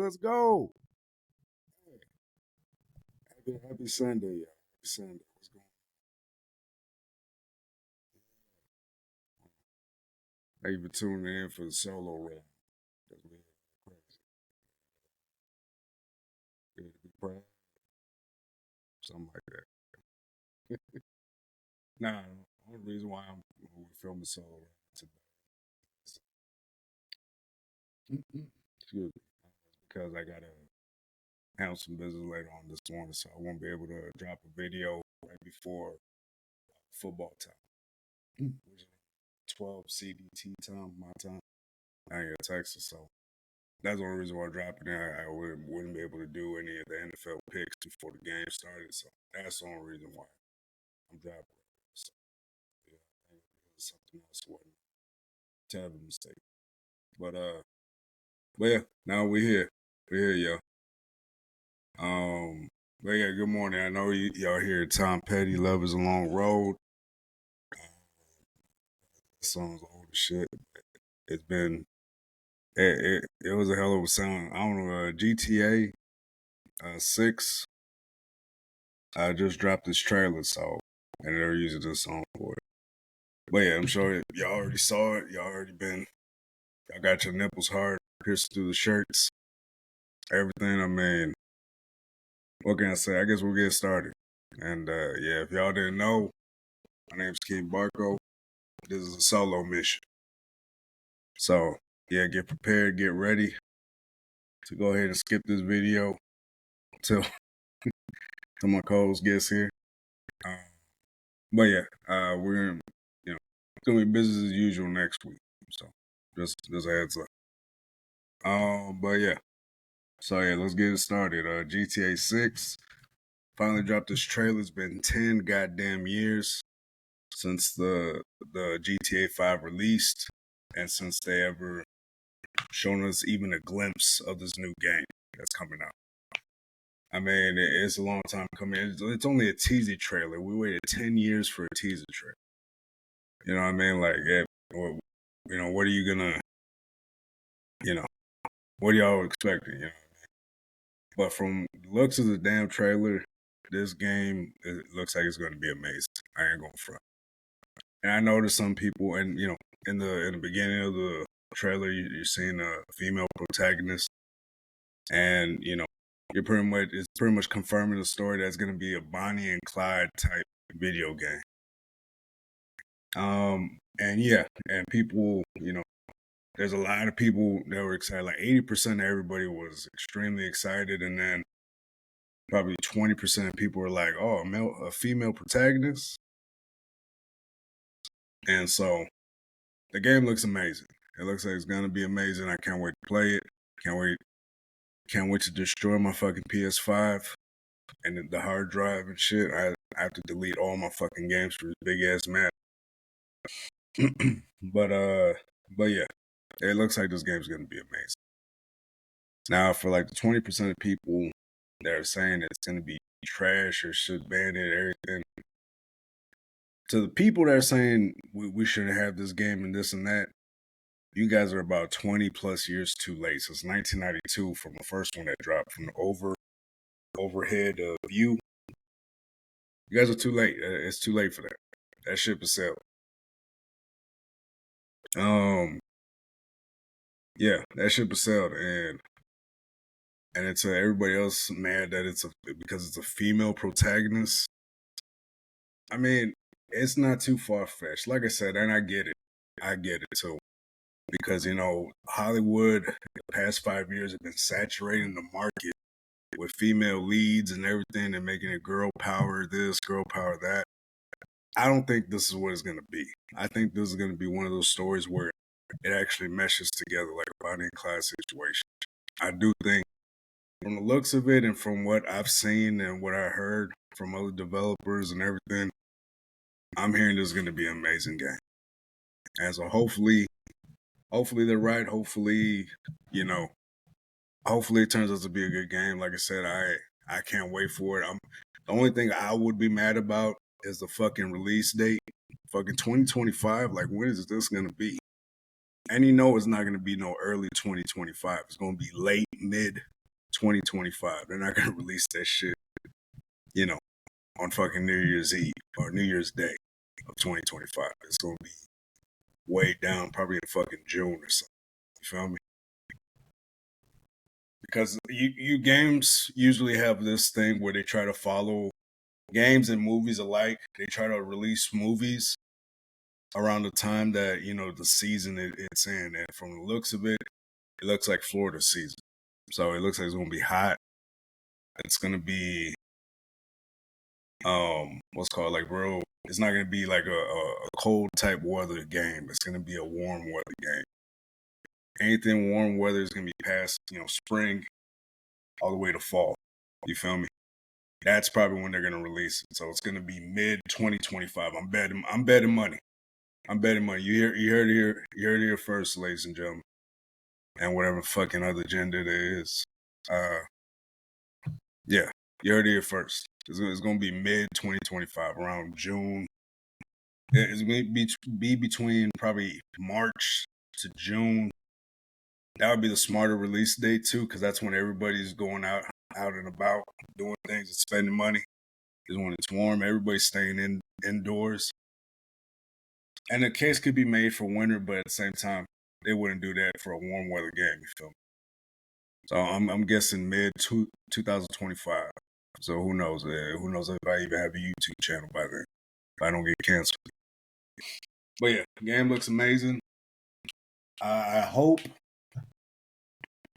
Let's go. Happy Sunday, y'all. Happy Sunday. What's going on? Thank you for tuning in for the solo round. Good to be proud. Something like that. Nah, the only reason why we're filming solo round today. Excuse me. Because I gotta handle some business later on this morning, so I won't be able to drop a video right before football time, which is 12 CDT time, my time. I ain't in Texas, so that's the only reason why I'm dropping it. I wouldn't be able to do any of the NFL picks before the game started, so that's the only reason why I'm dropping it. So, yeah, I think it was something else wasn't a terrible mistake. But yeah, now we're here. We're here, y'all. But yeah, good morning. I know y'all hear Tom Petty, "Love Is a Long Road." The song's old as shit. It's been it was a hell of a song. I don't know, GTA 6. I just dropped this trailer, so and they're using this song for it. But yeah, I'm sure y'all already saw it. Y'all got your nipples hard, pierced through the shirts, everything. I mean, what can I say? I guess we'll get started. And yeah, if y'all didn't know, my name's King Barco. This is a solo mission. So yeah, get prepared, get ready to go ahead and skip this video till my co-host gets here. But yeah, we're it's gonna be business as usual next week. So just a heads up. But yeah. So yeah, let's get it started. GTA 6 finally dropped this trailer. It's been 10 goddamn years since the GTA 5 released, and since they ever shown us even a glimpse of this new game that's coming out. I mean, it's a long time coming. It's only a teaser trailer. We waited 10 years for a teaser trailer. You know what I mean? Like, what are you gonna, what are y'all expecting? You know what I mean? But from the looks of the damn trailer, this game, it looks like it's going to be amazing. I ain't going to front. And I noticed some people, and in the beginning of the trailer, you're seeing a female protagonist, and it's pretty much confirming the story that's going to be a Bonnie and Clyde type video game. And yeah, and people, there's a lot of people that were excited. Like 80% of everybody was extremely excited, and then probably 20% of people were like, "Oh, a female protagonist." And so the game looks amazing. It looks like it's gonna be amazing. I can't wait to play it. Can't wait to destroy my fucking PS5 and the hard drive and shit. I have to delete all my fucking games for this big ass map. but yeah, it looks like this game's gonna be amazing. Now, for like the 20% of people that are saying it's gonna be trash or should ban it, everything. To the people that are saying we shouldn't have this game and this and that, you guys are about 20 plus years too late. Since 1992, from the first one that dropped, from the overhead view, you guys are too late. It's too late for that. That ship is sailed. Yeah, that ship is sailed, and it's everybody else mad that because it's a female protagonist. I mean, it's not too far fetched. Like I said, and I get it too. Because, Hollywood, the past 5 years have been saturating the market with female leads and everything and making it girl power this, girl power that. I don't think this is what it's going to be. I think this is going to be one of those stories where it actually meshes together like a Bonnie and Clyde situation. I do think, from the looks of it and from what I've seen and what I heard from other developers and everything, I'm hearing this is going to be an amazing game. And so hopefully they're right. Hopefully it turns out to be a good game. Like I said, I can't wait for it. The only thing I would be mad about is the fucking release date. Fucking 2025. Like, when is this going to be? And it's not going to be no early 2025. It's going to be late, mid 2025. They're not gonna release that shit, you know, on fucking New Year's Eve or New Year's Day of 2025. It's gonna be way down, probably in fucking June or something. You feel me? Because you games usually have this thing where they try to follow games and movies alike. They try to release movies around the time that the season it's in, and from the looks of it, it looks like Florida season. So it looks like it's gonna be hot. It's gonna be what's called like real. It's not gonna be like a cold type weather game. It's gonna be a warm weather game. Anything warm weather is gonna be past spring all the way to fall. You feel me? That's probably when they're gonna release it. So it's gonna be mid 2025. I'm betting money. I'm betting money. You heard it here first, ladies and gentlemen. And whatever fucking other gender there is. Yeah, you heard it here first. It's gonna be mid 2025, around June. It's gonna be between probably March to June. That would be the smarter release date too, because that's when everybody's going out and about, doing things and spending money. Is when it's warm. Everybody's staying indoors. And the case could be made for winter, but at the same time, they wouldn't do that for a warm weather game. You feel me? So I'm guessing mid 2025. So who knows? Who knows if I even have a YouTube channel by then? If I don't get canceled. But yeah, the game looks amazing. I hope.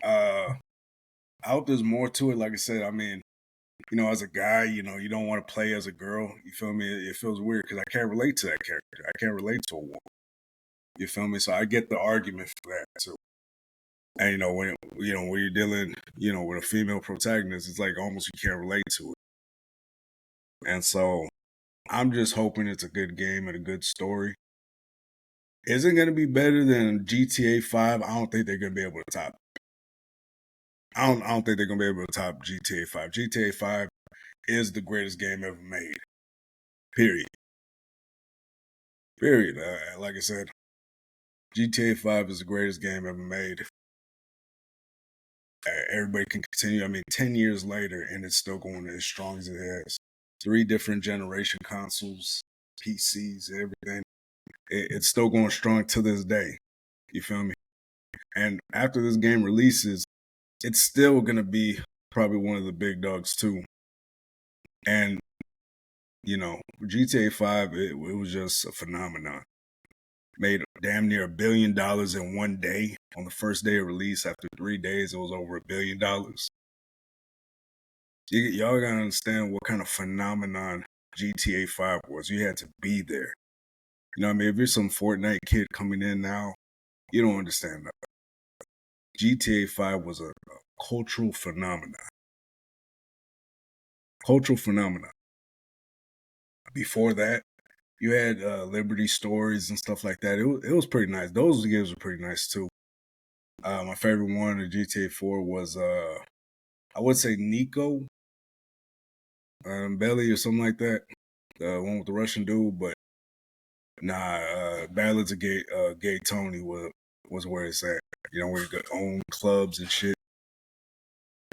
I hope there's more to it. Like I said, I mean, as a guy, you don't want to play as a girl. You feel me? It feels weird because I can't relate to that character. I can't relate to a woman. You feel me? So I get the argument for that too. And when you're dealing, with a female protagonist, it's like almost you can't relate to it. And so I'm just hoping it's a good game and a good story. Is it going to be better than GTA 5? I don't think they're going to be able to top it. I don't think they're going to be able to top GTA 5. GTA 5 is the greatest game ever made. Period. Like I said, GTA 5 is the greatest game ever made. Everybody can continue. I mean, 10 years later, and it's still going as strong as it has. 3 different generation consoles, PCs, everything. It's still going strong to this day. You feel me? And after this game releases, it's still going to be probably one of the big dogs too. And, GTA 5, it was just a phenomenon. Made damn near $1 billion in one day. On the first day of release, after 3 days, it was over $1 billion. Y'all gotta understand what kind of phenomenon GTA 5 was. You had to be there. You know what I mean? If you're some Fortnite kid coming in now, you don't understand that. GTA 5 was a cultural phenomenon. Cultural phenomenon. Before that, you had Liberty Stories and stuff like that. It was pretty nice. Those games were pretty nice too. My favorite one of GTA 4 was I would say Nico, Belly or something like that. The one with the Russian dude, but nah, Ballads of Gay Tony was where it's at. Where you could own clubs and shit.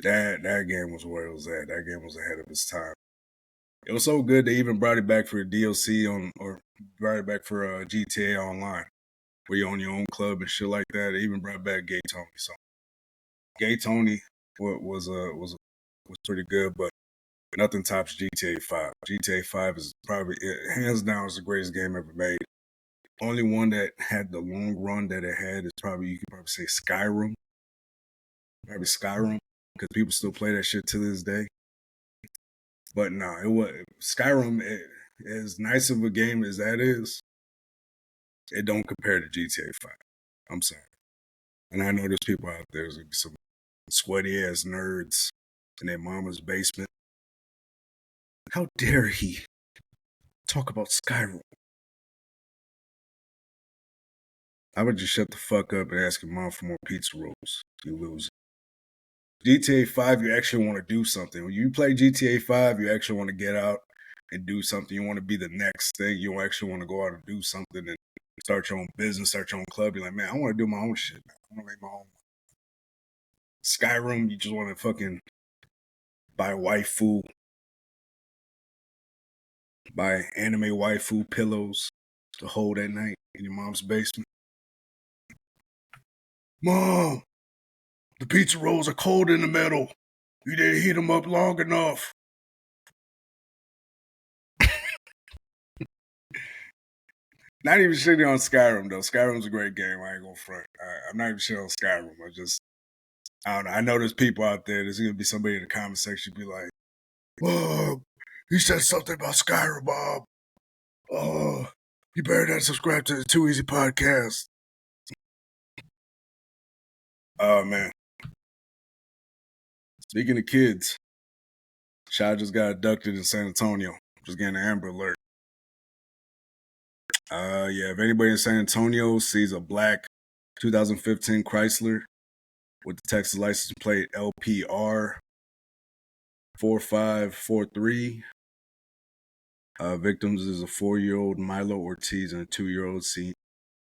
That game was where it was at. That game was ahead of its time. It was so good they even brought it back for DLC or brought it back for GTA Online, where you own your own club and shit like that. They even brought back Gay Tony. So Gay Tony was pretty good, but nothing tops GTA 5. GTA 5 is probably, hands down, is the greatest game ever made. Only one that had the long run that it had is you could probably say Skyrim. Probably Skyrim, because people still play that shit to this day. But no, it was Skyrim. As nice of a game as that is, it don't compare to GTA 5. I'm sorry. And I know there's people out there, there's some sweaty ass nerds in their mama's basement. How dare he talk about Skyrim? I would just shut the fuck up and ask your mom for more pizza rolls. You lose. GTA 5, you actually want to do something. When you play GTA 5, you actually want to get out and do something. You want to be the next thing. You actually want to go out and do something and start your own business, start your own club. You're like, man, I want to do my own shit. Man. I want to make my own. Skyrim, you just want to fucking buy waifu, buy anime waifu pillows to hold at night in your mom's basement. Mom, the pizza rolls are cold in the middle. You didn't heat them up long enough. Not even shitting on Skyrim, though. Skyrim's a great game. I ain't gonna front. I'm not even shitting on Skyrim. I don't know. I know there's people out there. There's gonna be somebody in the comment section be like, "Bob, he said something about Skyrim, Bob. Oh, you better not subscribe to the Too Easy podcast." Oh man. Speaking of kids, child just got abducted in San Antonio. Just getting an Amber Alert. Yeah, if anybody in San Antonio sees a black 2015 Chrysler with the Texas license plate LPR 4543, victims is a 4-year-old Milo Ortiz and a 2-year-old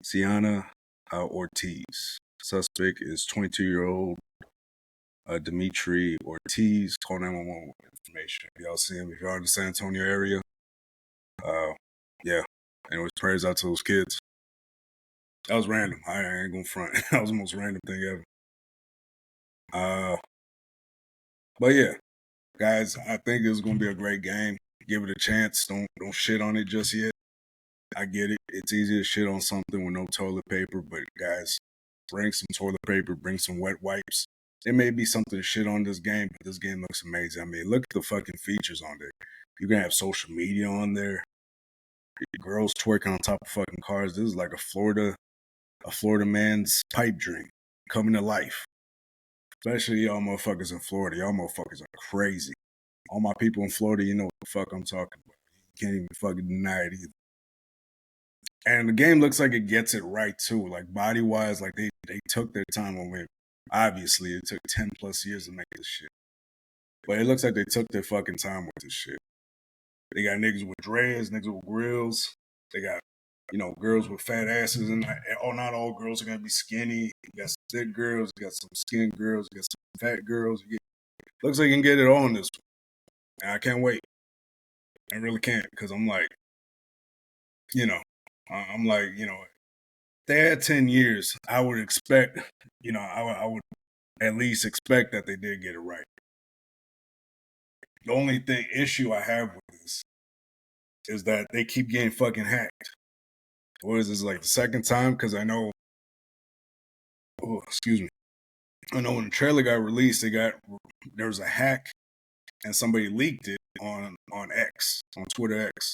Sienna Ortiz. Suspect is 22-year-old Dimitri Ortiz. Call 911 with information. If y'all see him, if y'all in the San Antonio area, yeah. Anyways, prayers out to those kids. That was random. I ain't gonna front. That was the most random thing ever. But yeah, guys, I think it's gonna be a great game. Give it a chance. Don't shit on it just yet. I get it. It's easy to shit on something with no toilet paper, but guys, bring some toilet paper, bring some wet wipes. There may be something to shit on this game, but this game looks amazing. I mean, look at the fucking features on there. You can have social media on there. Girls twerking on top of fucking cars. This is like a Florida man's pipe dream coming to life. Especially y'all motherfuckers in Florida. Y'all motherfuckers are crazy. All my people in Florida, you know what the fuck I'm talking about. You can't even fucking deny it either. And the game looks like it gets it right too. Like body wise, like they took their time on it. Obviously, it took 10 plus years to make this shit. But it looks like they took their fucking time with this shit. They got niggas with dreads, niggas with grills. They got, girls with fat asses. And not all girls are going to be skinny. You got some thick girls, you got some skinny girls, you got some fat girls. Looks like you can get it all in this one. And I can't wait. I really can't, because I'm like, they had 10 years. I would expect, I would at least expect that they did get it right. The only issue I have with this is that they keep getting fucking hacked. What is this, like the second time? Because I know, I know when the trailer got released, there was a hack and somebody leaked it on X, on Twitter X.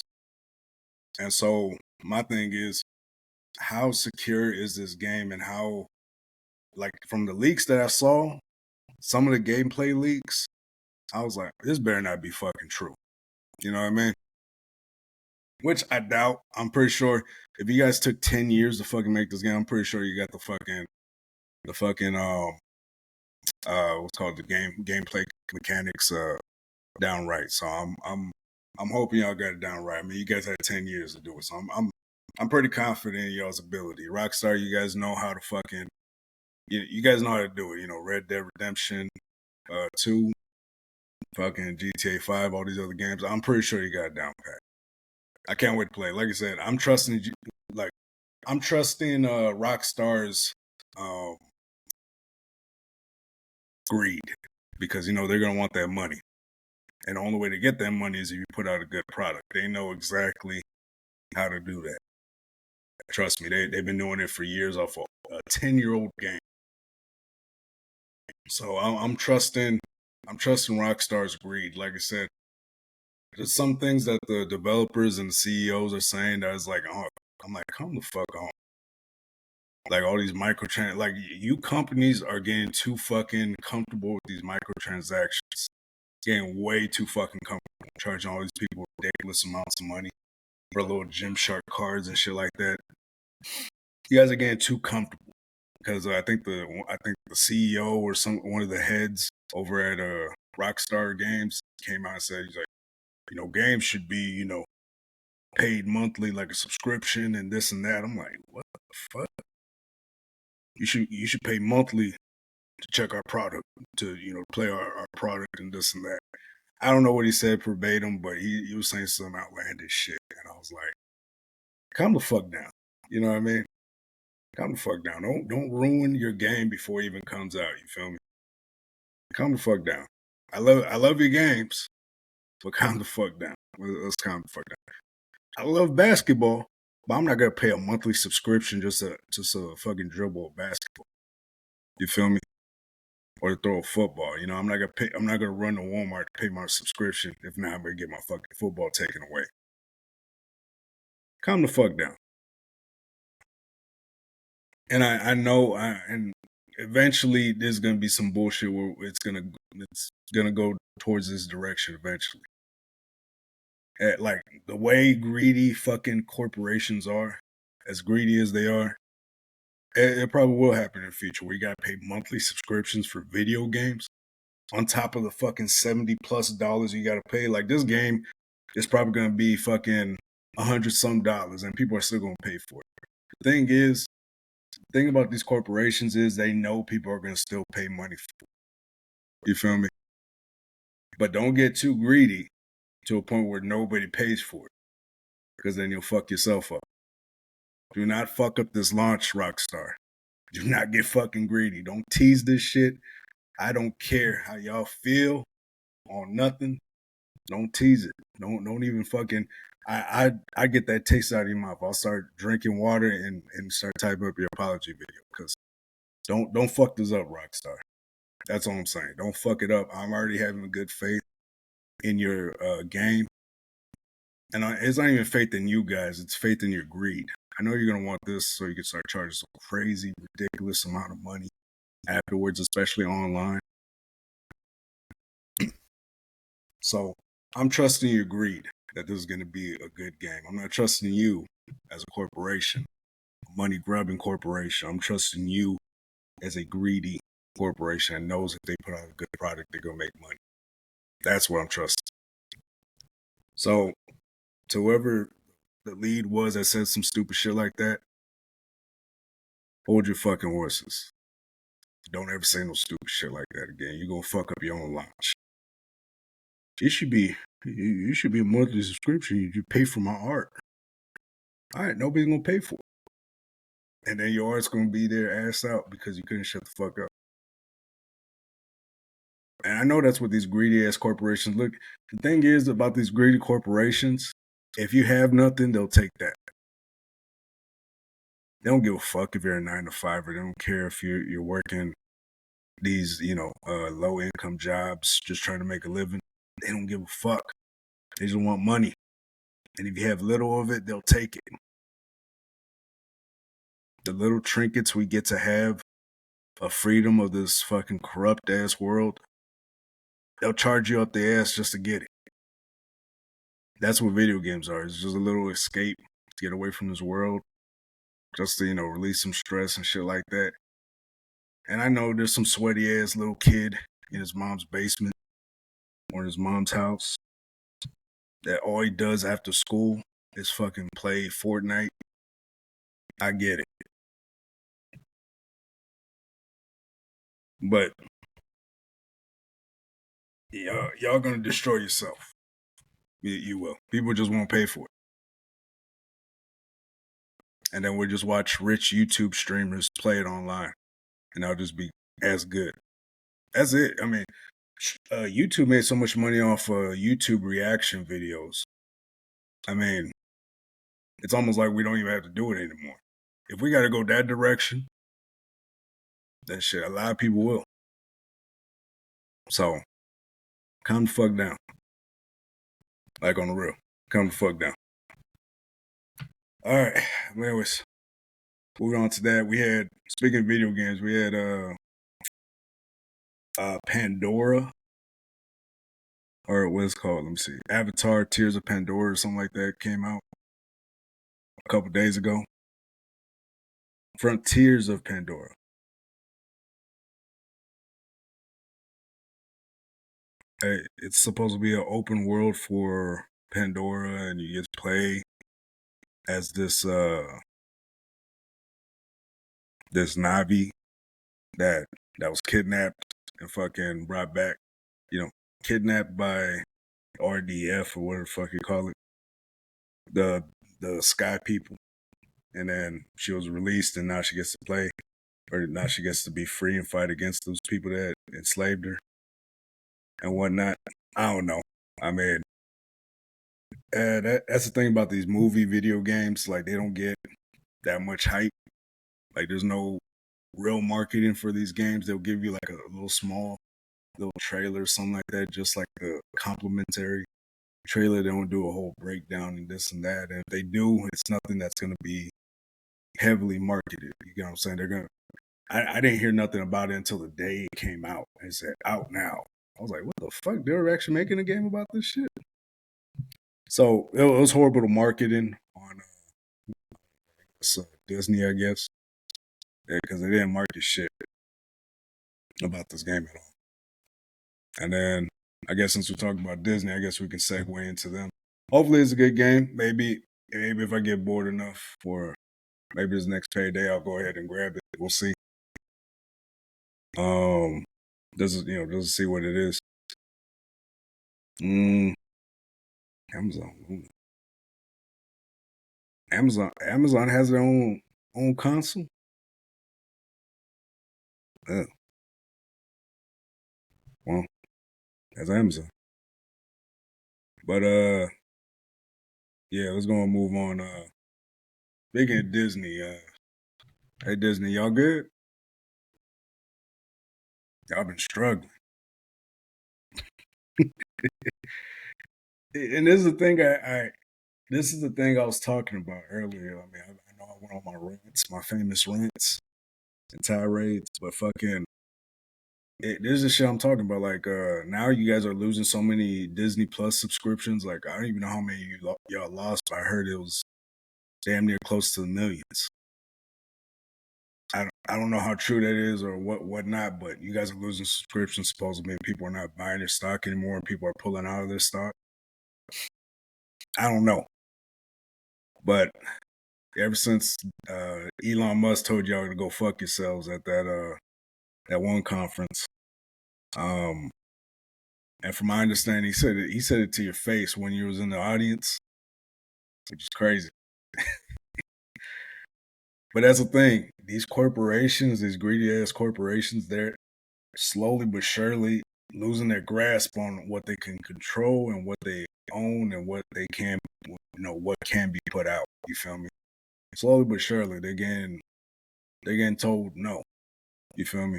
And so my thing is, how secure is this game, and how, like, from the leaks that I saw, some of the gameplay leaks, I was like, this better not be fucking true. You know what I mean? Which I doubt. I'm pretty sure if you guys took 10 years to fucking make this game, I'm pretty sure you got the fucking what's called the gameplay mechanics down right. So I'm hoping y'all got it down right. I mean, you guys had 10 years to do it. So I'm pretty confident in y'all's ability. Rockstar, you guys know how to fucking you guys know how to do it. You know, Red Dead Redemption 2, fucking GTA 5, all these other games. I'm pretty sure you got it down pat. I can't wait to play. Like I said, I'm trusting Rockstar's greed, because they're gonna want that money, and the only way to get that money is if you put out a good product. They know exactly how to do that. Trust me, they've been doing it for years off a 10-year-old game. So I'm trusting Rockstar's greed. Like I said, there's some things that the developers and the CEOs are saying that is like, oh, I'm like, come the fuck on. Like all these microtransactions, like you companies are getting too fucking comfortable with these microtransactions. Getting way too fucking comfortable, charging all these people ridiculous amounts of money for little Gymshark cards and shit like that. You guys are getting too comfortable, because I think the CEO or one of the heads over at Rockstar Games came out and said, he's like, games should be, paid monthly like a subscription and this and that. I'm like, what the fuck? You should pay monthly check our product, to play our product and this and that. I don't know what he said verbatim, but he was saying some outlandish shit, and I was like, calm the fuck down. You know what I mean? Calm the fuck down. Don't ruin your game before it even comes out. You feel me? Calm the fuck down. I love your games, but calm the fuck down. Let's calm the fuck down. I love basketball, but I'm not gonna pay a monthly subscription just to fucking dribble a basketball. You feel me? Or to throw a football. I'm not gonna run to Walmart to pay my subscription. If not, I'm gonna get my fucking football taken away. Calm the fuck down. And I know, and eventually there's gonna be some bullshit where it's gonna go towards this direction eventually. Like the way greedy fucking corporations are, as greedy as they are, it probably will happen in the future where you gotta pay monthly subscriptions for video games on top of the fucking $70+ you gotta pay. Like this game is probably gonna be fucking $100 and people are still gonna pay for it. The thing about these corporations is they know people are gonna still pay money for it. You feel me? But don't get too greedy to a point where nobody pays for it, because then you'll fuck yourself up. Do not fuck up this launch, Rockstar. Do not get fucking greedy. Don't tease this shit. I don't care how y'all feel on nothing. Don't tease it. Don't even fucking. I get that taste out of your mouth. I'll start drinking water and start typing up your apology video, because don't fuck this up, Rockstar. That's all I'm saying. Don't fuck it up. I'm already having good faith in your game, and it's not even faith in you guys. It's faith in your greed. I know you're gonna want this so you can start charging some crazy, ridiculous amount of money afterwards, especially online. So I'm trusting your greed that this is going to be a good game. I'm not trusting you as a corporation, a money grubbing corporation. I'm trusting you as a greedy corporation that knows if they put out a good product, they're going to make money. That's what I'm trusting. So to whoever the lead was that said some stupid shit like that, hold your fucking horses. Don't ever say no stupid shit like that again. You're going to fuck up your own launch. It should be a monthly subscription. You pay for my art. All right, nobody's gonna pay for it, and then your art's gonna be there ass out because you couldn't shut the fuck up. And I know that's what these greedy ass corporations look. The thing is about these greedy corporations, if you have nothing, they'll take that. They don't give a fuck if you're a 9 to 5, or they don't care if you're working these low income jobs just trying to make a living. They don't give a fuck. They just want money. And if you have little of it, they'll take it. The little trinkets we get to have of freedom of this fucking corrupt ass world, they'll charge you up the ass just to get it. That's what video games are. It's just a little escape to get away from this world, just to, release some stress and shit like that. And I know there's some sweaty ass little kid in his mom's basement or in his mom's house that all he does after school is fucking play Fortnite. I get it. But y'all gonna destroy yourself. You will. People just won't pay for it. And then we'll just watch rich YouTube streamers play it online, and I'll just be as good. That's it. I mean, YouTube made so much money off YouTube reaction videos. I mean, it's almost like we don't even have to do it anymore. If we got to go that direction, then shit, a lot of people will. So, calm the fuck down. Like on the real. Calm the fuck down. All right. Anyways, moving on to that, we had, speaking of video games, we had Pandora, or what it's called, let me see, Avatar Tears of Pandora or something like that came out a couple days ago. Frontiers of Pandora. It's supposed to be an open world for Pandora, and you get to play as this Navi that that was kidnapped and fucking brought back, kidnapped by RDF or whatever the fuck you call it, the sky people, and then she was released, and now she gets to play, or now she gets to be free and fight against those people that enslaved her and whatnot. I don't know. I mean, that's the thing about these movie video games. Like, they don't get that much hype. Like, there's no real marketing for these games. They'll give you like a little small little trailer, something like that, just like a complimentary trailer. They don't do a whole breakdown and this and that. And if they do, it's nothing that's going to be heavily marketed. You know what I'm saying? They're going to. I didn't hear nothing about it until the day it came out. It said out now. I was like, what the fuck? They're actually making a game about this shit. So it was horrible to marketing on Disney, I guess, because they didn't market shit about this game at all. And then I guess since we're talking about Disney, I guess we can segue into them. Hopefully it's a good game. Maybe if I get bored enough for maybe this next payday, I'll go ahead and grab it. We'll see. Just see what it is. Amazon has their own console. Well, that's Amazon. But yeah, let's go and move on. Speaking of Disney, hey Disney, y'all good? Y'all been struggling. And this is the thing this is the thing I was talking about earlier. I mean, I know I went on my rants, my famous rants and tirades, but fucking, this is the shit I'm talking about. Like, now you guys are losing so many Disney Plus subscriptions. Like, I don't even know how many y'all lost, but I heard it was damn near close to the millions. I don't know how true that is or what not, but you guys are losing subscriptions supposedly. People are not buying their stock anymore, and people are pulling out of their stock. I don't know, but ever since Elon Musk told y'all to go fuck yourselves at that one conference, and from my understanding, he said it to your face when you was in the audience, which is crazy. But that's the thing. These corporations, these greedy ass corporations, they're slowly but surely losing their grasp on what they can control and what they own and what they can, what can be put out. You feel me? Slowly but surely, they're getting told no. You feel me?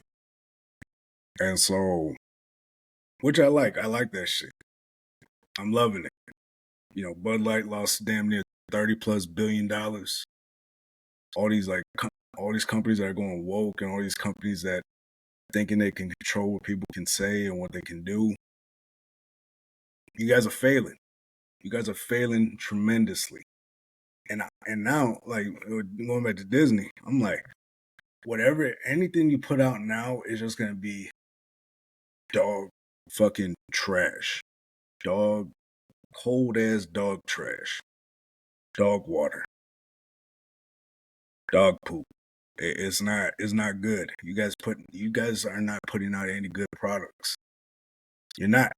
And so, which I like. I like that shit. I'm loving it. Bud Light lost damn near $30+ billion. All these companies that are going woke, and all these companies that thinking they can control what people can say and what they can do. You guys are failing. You guys are failing tremendously. And now, like, going back to Disney, I'm like, anything you put out now is just gonna be dog fucking trash. Dog, cold ass dog trash. Dog water. Dog poop. It's not good. You guys are not putting out any good products. You're not.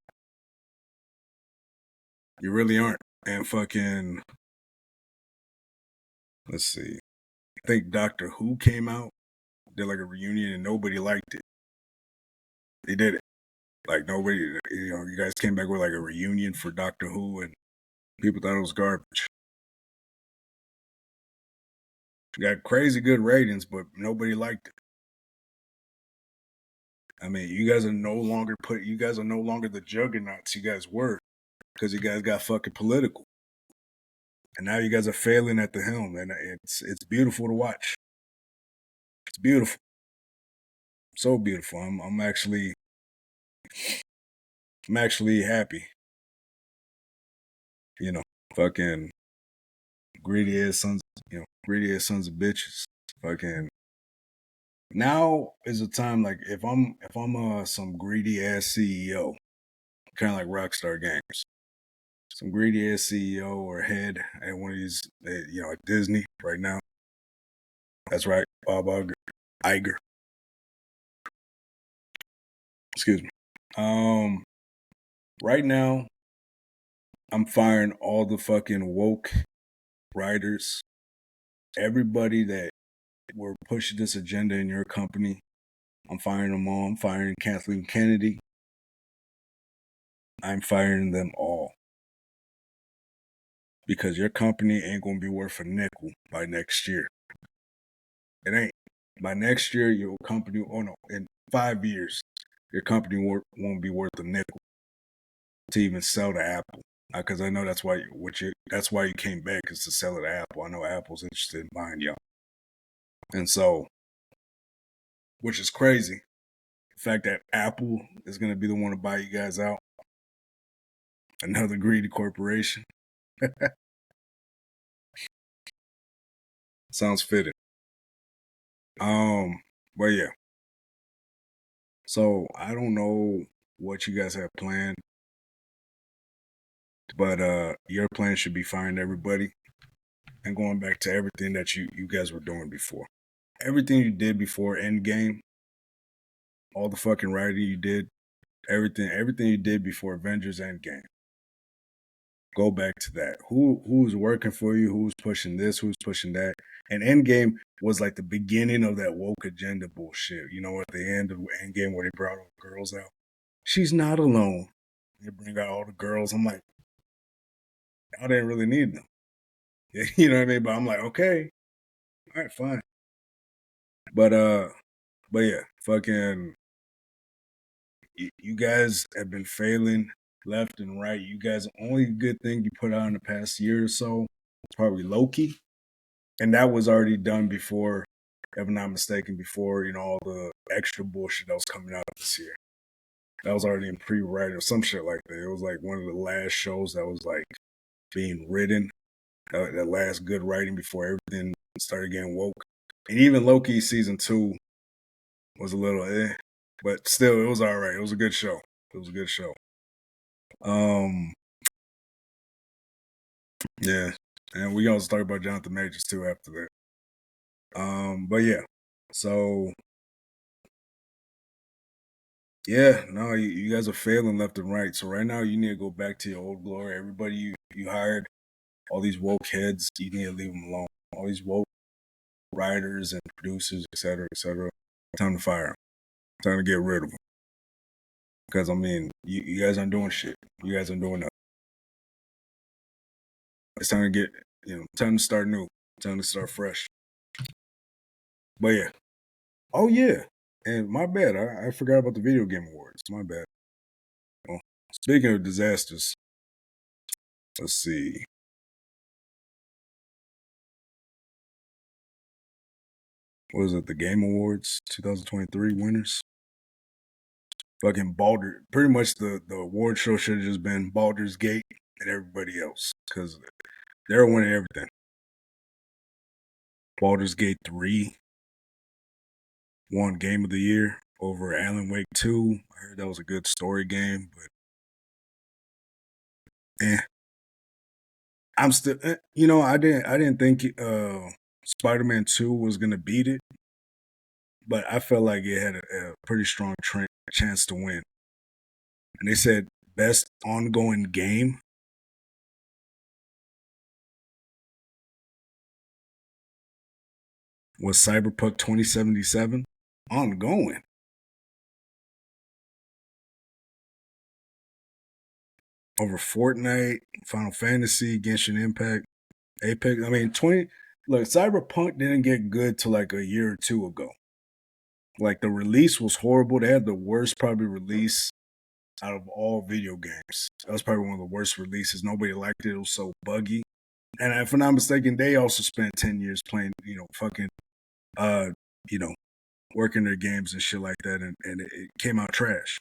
You really aren't. And fucking, let's see. I think Doctor Who came out, did like a reunion, and nobody liked it. They did it. Like, nobody, you guys came back with like a reunion for Doctor Who, and people thought it was garbage. Got crazy good ratings, but nobody liked it. I mean, you guys are no longer the juggernauts you guys were, because you guys got fucking political. And now you guys are failing at the helm, and it's beautiful to watch. It's beautiful. So beautiful. I'm actually happy. Fucking greedy ass sons of bitches. Fucking, now is the time. Like, if I'm some greedy ass CEO, kind of like Rockstar Games, some greedy ass CEO or head at one of these, at Disney right now. That's right, Bob Iger. Excuse me. Right now, I'm firing all the fucking woke writers, everybody that were pushing this agenda in your company. I'm firing them all. I'm firing Kathleen Kennedy. I'm firing them all. Because your company ain't going to be worth a nickel by next year. It ain't. By next year, your company, oh no, in 5 years, your company won't be worth a nickel to even sell to Apple. Because I know that's why you came back, is to sell it to Apple. I know Apple's interested in buying y'all. And so, which is crazy, the fact that Apple is going to be the one to buy you guys out. Another greedy corporation. Sounds fitting. But yeah. So I don't know what you guys have planned, but your plan should be firing everybody and going back to everything that you guys were doing before. Everything you did before Endgame, all the fucking writing you did, everything you did before Avengers Endgame. Go back to that. Who's working for you? Who's pushing this? Who's pushing that? And Endgame was like the beginning of that woke agenda bullshit. You know, at the end of Endgame where they brought all the girls out. She's not alone. They bring out all the girls. I'm like, I didn't really need them. You know what I mean? But I'm like, okay, all right, fine. But yeah, fucking, you guys have been failing left and right. You guys, the only good thing you put out in the past year or so is probably Loki, and that was already done before, if I'm not mistaken, before all the extra bullshit that was coming out this year. That was already in pre-write or some shit like that. It was like one of the last shows that was like being written. That last good writing before everything started getting woke. And even Loki season 2 was a little but still, it was all right. It was a good show. It was a good show. Yeah, and we also talk about Jonathan Majors too after that. But yeah, so yeah, no, you guys are failing left and right. So right now, you need to go back to your old glory. Everybody you hired, all these woke heads, you need to leave them alone. All these woke writers and producers, etc., etc. Time to fire them. Time to get rid of them. Because I mean, you guys aren't doing shit. You guys aren't doing nothing. It's time to get, time to start new. Time to start fresh. But yeah. Oh yeah. And my bad. I forgot about the video game awards. My bad. Well, speaking of disasters, let's see. What was it? The Game Awards 2023 winners? Fucking Baldur. Pretty much the award show should have just been Baldur's Gate and everybody else. Because they're winning everything. Baldur's Gate 3 won Game of the Year over Alan Wake 2. I heard that was a good story game, but I'm still, I didn't think Spider-Man 2 was gonna beat it, but I felt like it had a pretty strong chance to win. And they said best ongoing game. Was Cyberpunk 2077 ongoing? Over Fortnite, Final Fantasy, Genshin Impact, Apex. I mean, Look, Cyberpunk didn't get good till like a year or two ago. Like the release was horrible. They had the worst probably release out of all video games. That was probably one of the worst releases. Nobody liked it. It was so buggy. And if I'm not mistaken, they also spent 10 years playing, fucking, uh, you know, working their games and shit like that, and it came out trash.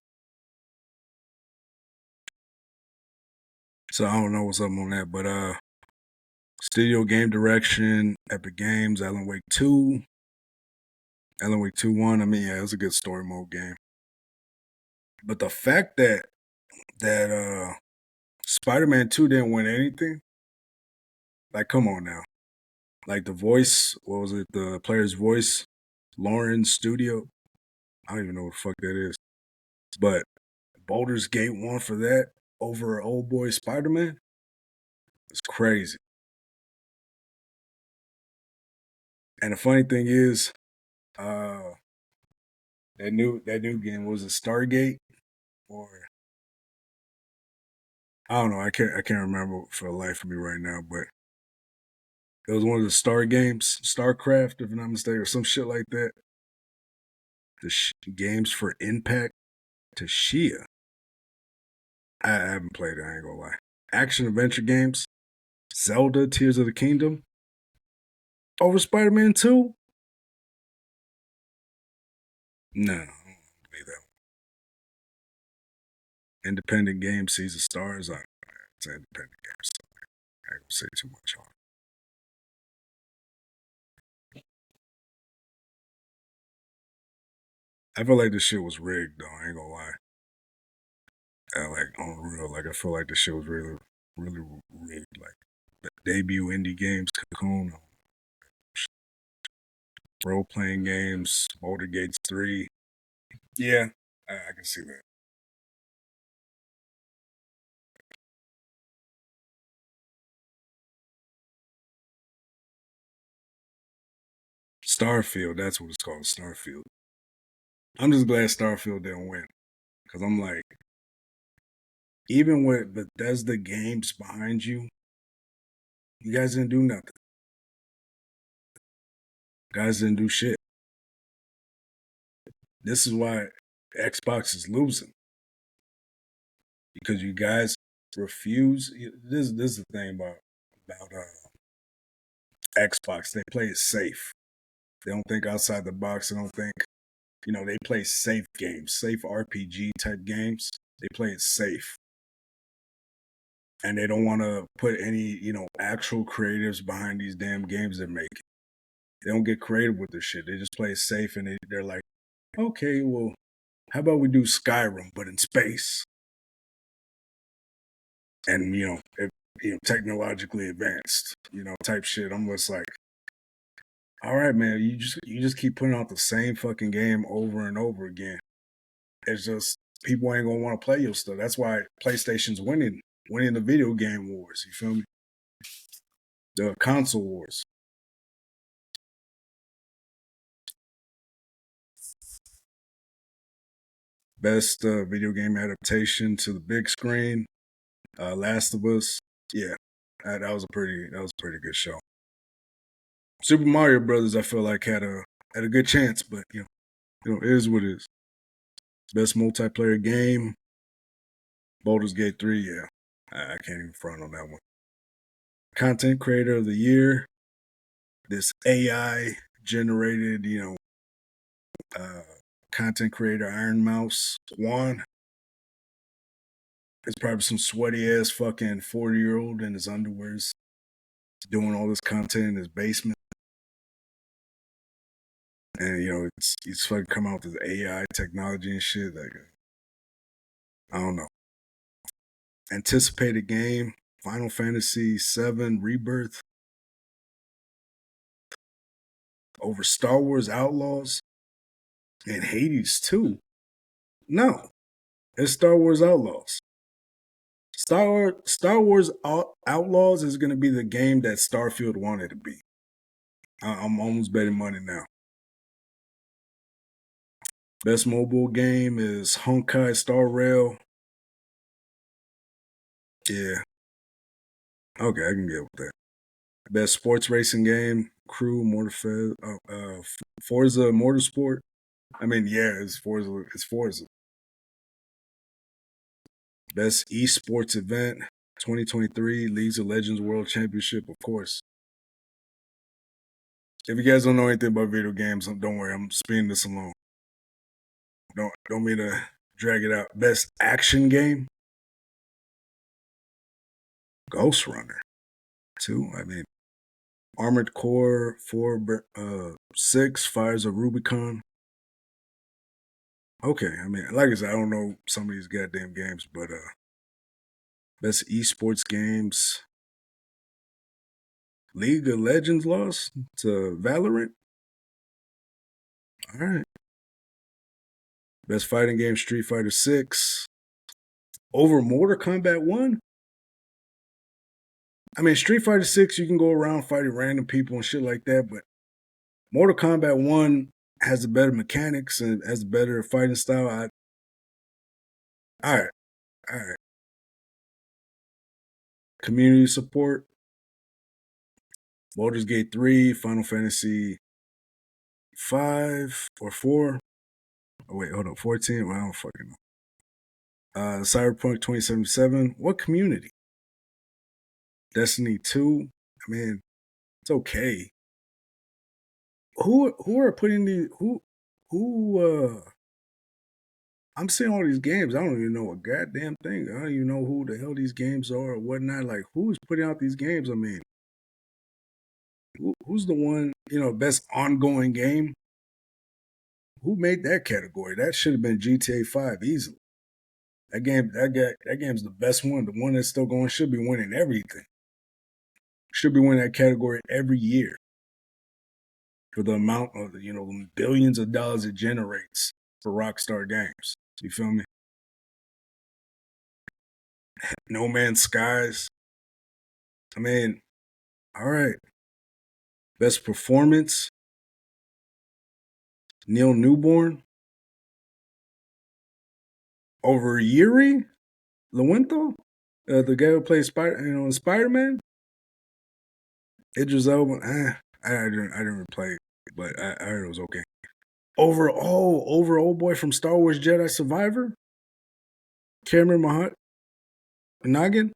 So I don't know what's up on that, but studio game direction, Epic Games, Alan Wake 2. Alan Wake 2 1. I mean, yeah, it was a good story mode game. But the fact that Spider-Man 2 didn't win anything, like, come on now. Like the voice, what was it? The player's voice, Lauren Studio. I don't even know what the fuck that is. But Baldur's Gate 1 for that over old boy Spider-Man? It's crazy. And the funny thing is, that new game was it Stargate or I don't know. I can't remember for the life of me right now, but it was one of the Star games, StarCraft, if I'm not mistaken, or some shit like that. The games for Impact to Shia. I haven't played it. I ain't gonna lie. Action adventure games, Zelda: Tears of the Kingdom over Spider-Man 2. No, I don't believe that. Independent game sees the stars. It's an independent game, so I ain't gonna say too much on it. I feel like this shit was rigged, though. I ain't gonna lie. Like on real, like I feel like this shit was really, really rigged. Like the debut indie games, Cocoon, role playing games, Boulder Gates 3. Yeah, I can see that. Starfield, that's what it's called, Starfield. I'm just glad Starfield didn't win because I'm like, even with Bethesda games behind you, you guys didn't do nothing. You guys didn't do shit. This is why Xbox is losing because you guys refuse. This is the thing about Xbox. They play it safe. They don't think outside the box. They don't think, they play safe games, safe RPG type games. They play it safe. And they don't want to put any, actual creatives behind these damn games they're making. They don't get creative with this shit. They just play it safe and they're like, okay, well, how about we do Skyrim, but in space? And, technologically advanced, type shit. I'm just like, all right, man, you just keep putting out the same fucking game over and over again. It's just people ain't gonna want to play your stuff. That's why PlayStation's winning the video game wars. You feel me? The console wars. Best video game adaptation to the big screen. Last of Us. Yeah, that was a pretty good show. Super Mario Brothers, I feel like had a good chance, but it is what it is. Best multiplayer game. Baldur's Gate 3. Yeah, I can't even front on that one. Content creator of the year. This AI generated, uh, content creator Iron Mouse Juan. It's probably some sweaty ass fucking 40-year-old in his underwears doing all this content in his basement. And it's fucking come out with this AI technology and shit. Like, I don't know. Anticipated game, Final Fantasy VII Rebirth over Star Wars Outlaws and Hades 2. No, it's Star Wars Outlaws. Star Wars Outlaws is going to be the game that Starfield wanted to be. I'm almost betting money now. Best mobile game is Honkai Star Rail. Yeah. Okay, I can get with that. Best sports racing game, Crew, Forza Motorsport. I mean, yeah, it's Forza. It's Forza. Best esports event, 2023 Leagues of Legends World Championship, of course. If you guys don't know anything about video games, don't worry, I'm speeding this along. Don't mean to drag it out. Best action game, Ghost Runner. 2. I mean, Armored Core 4, 6, Fires of Rubicon. Okay, I mean, like I said, I don't know some of these goddamn games, but best esports games, League of Legends lost to Valorant. All right. Best fighting game, Street Fighter 6. Over Mortal Kombat 1? I mean, Street Fighter 6, you can go around fighting random people and shit like that, but Mortal Kombat 1 has the better mechanics and has the better fighting style. All right, all right. Community support, Baldur's Gate 3, Final Fantasy 5 or 4. Oh, wait, hold up, 14? Well, I don't fucking know. Cyberpunk 2077. What community? Destiny 2. I mean, it's okay. Who are putting these who I'm seeing all these games. I don't even know a goddamn thing. I don't even know who the hell these games are or whatnot. Like, who's putting out these games? I mean, who's the one, best ongoing game? Who made that category? That should have been GTA 5 easily. That game's the best one. The one that's still going should be winning everything. Should be winning that category every year for the amount of billions of dollars it generates for Rockstar Games. You feel me? No Man's Skies. I mean, all right. Best performance. Neil Newborn. Over Yuri Lewinto, the guy who plays Spider-Man. Idris Elba. I didn't replay it, but I heard it was okay. Over old boy from Star Wars Jedi Survivor. Cameron Monaghan.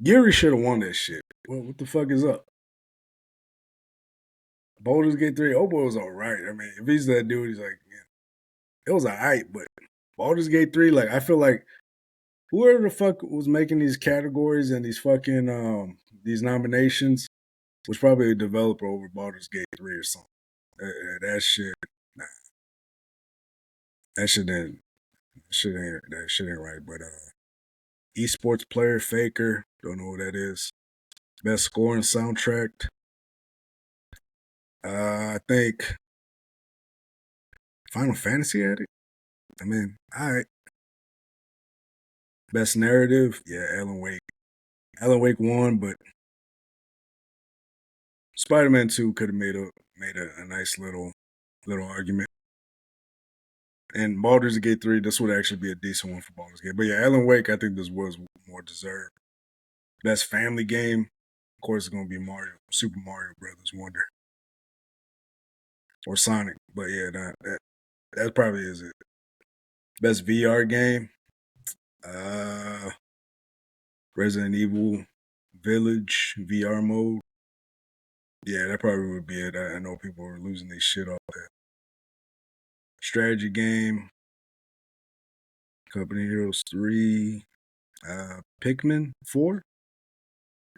Yuri should have won that shit. What the fuck is up? Baldur's Gate 3, old boy was alright. I mean, if he's that dude, he's like, yeah, it was alright, but Baldur's Gate 3, like, I feel like whoever the fuck was making these categories and these fucking these nominations was probably a developer over Baldur's Gate 3 or something. That shit, nah. That shit ain't right. But esports player Faker, don't know what that is. Best score and soundtrack. I think Final Fantasy had it. I mean, all right. Best narrative, yeah, Alan Wake. Alan Wake won, but Spider-Man 2 could have made a nice little argument. And Baldur's Gate 3, this would actually be a decent one for Baldur's Gate. But yeah, Alan Wake, I think this was more deserved. Best family game, of course, it's gonna be Super Mario Brothers Wonder, or Sonic. But yeah, that probably is it. Best VR game, Resident Evil Village VR mode. Yeah, that probably would be it. I know people are losing their shit off that. Strategy game, Company Heroes 3, Pikmin 4.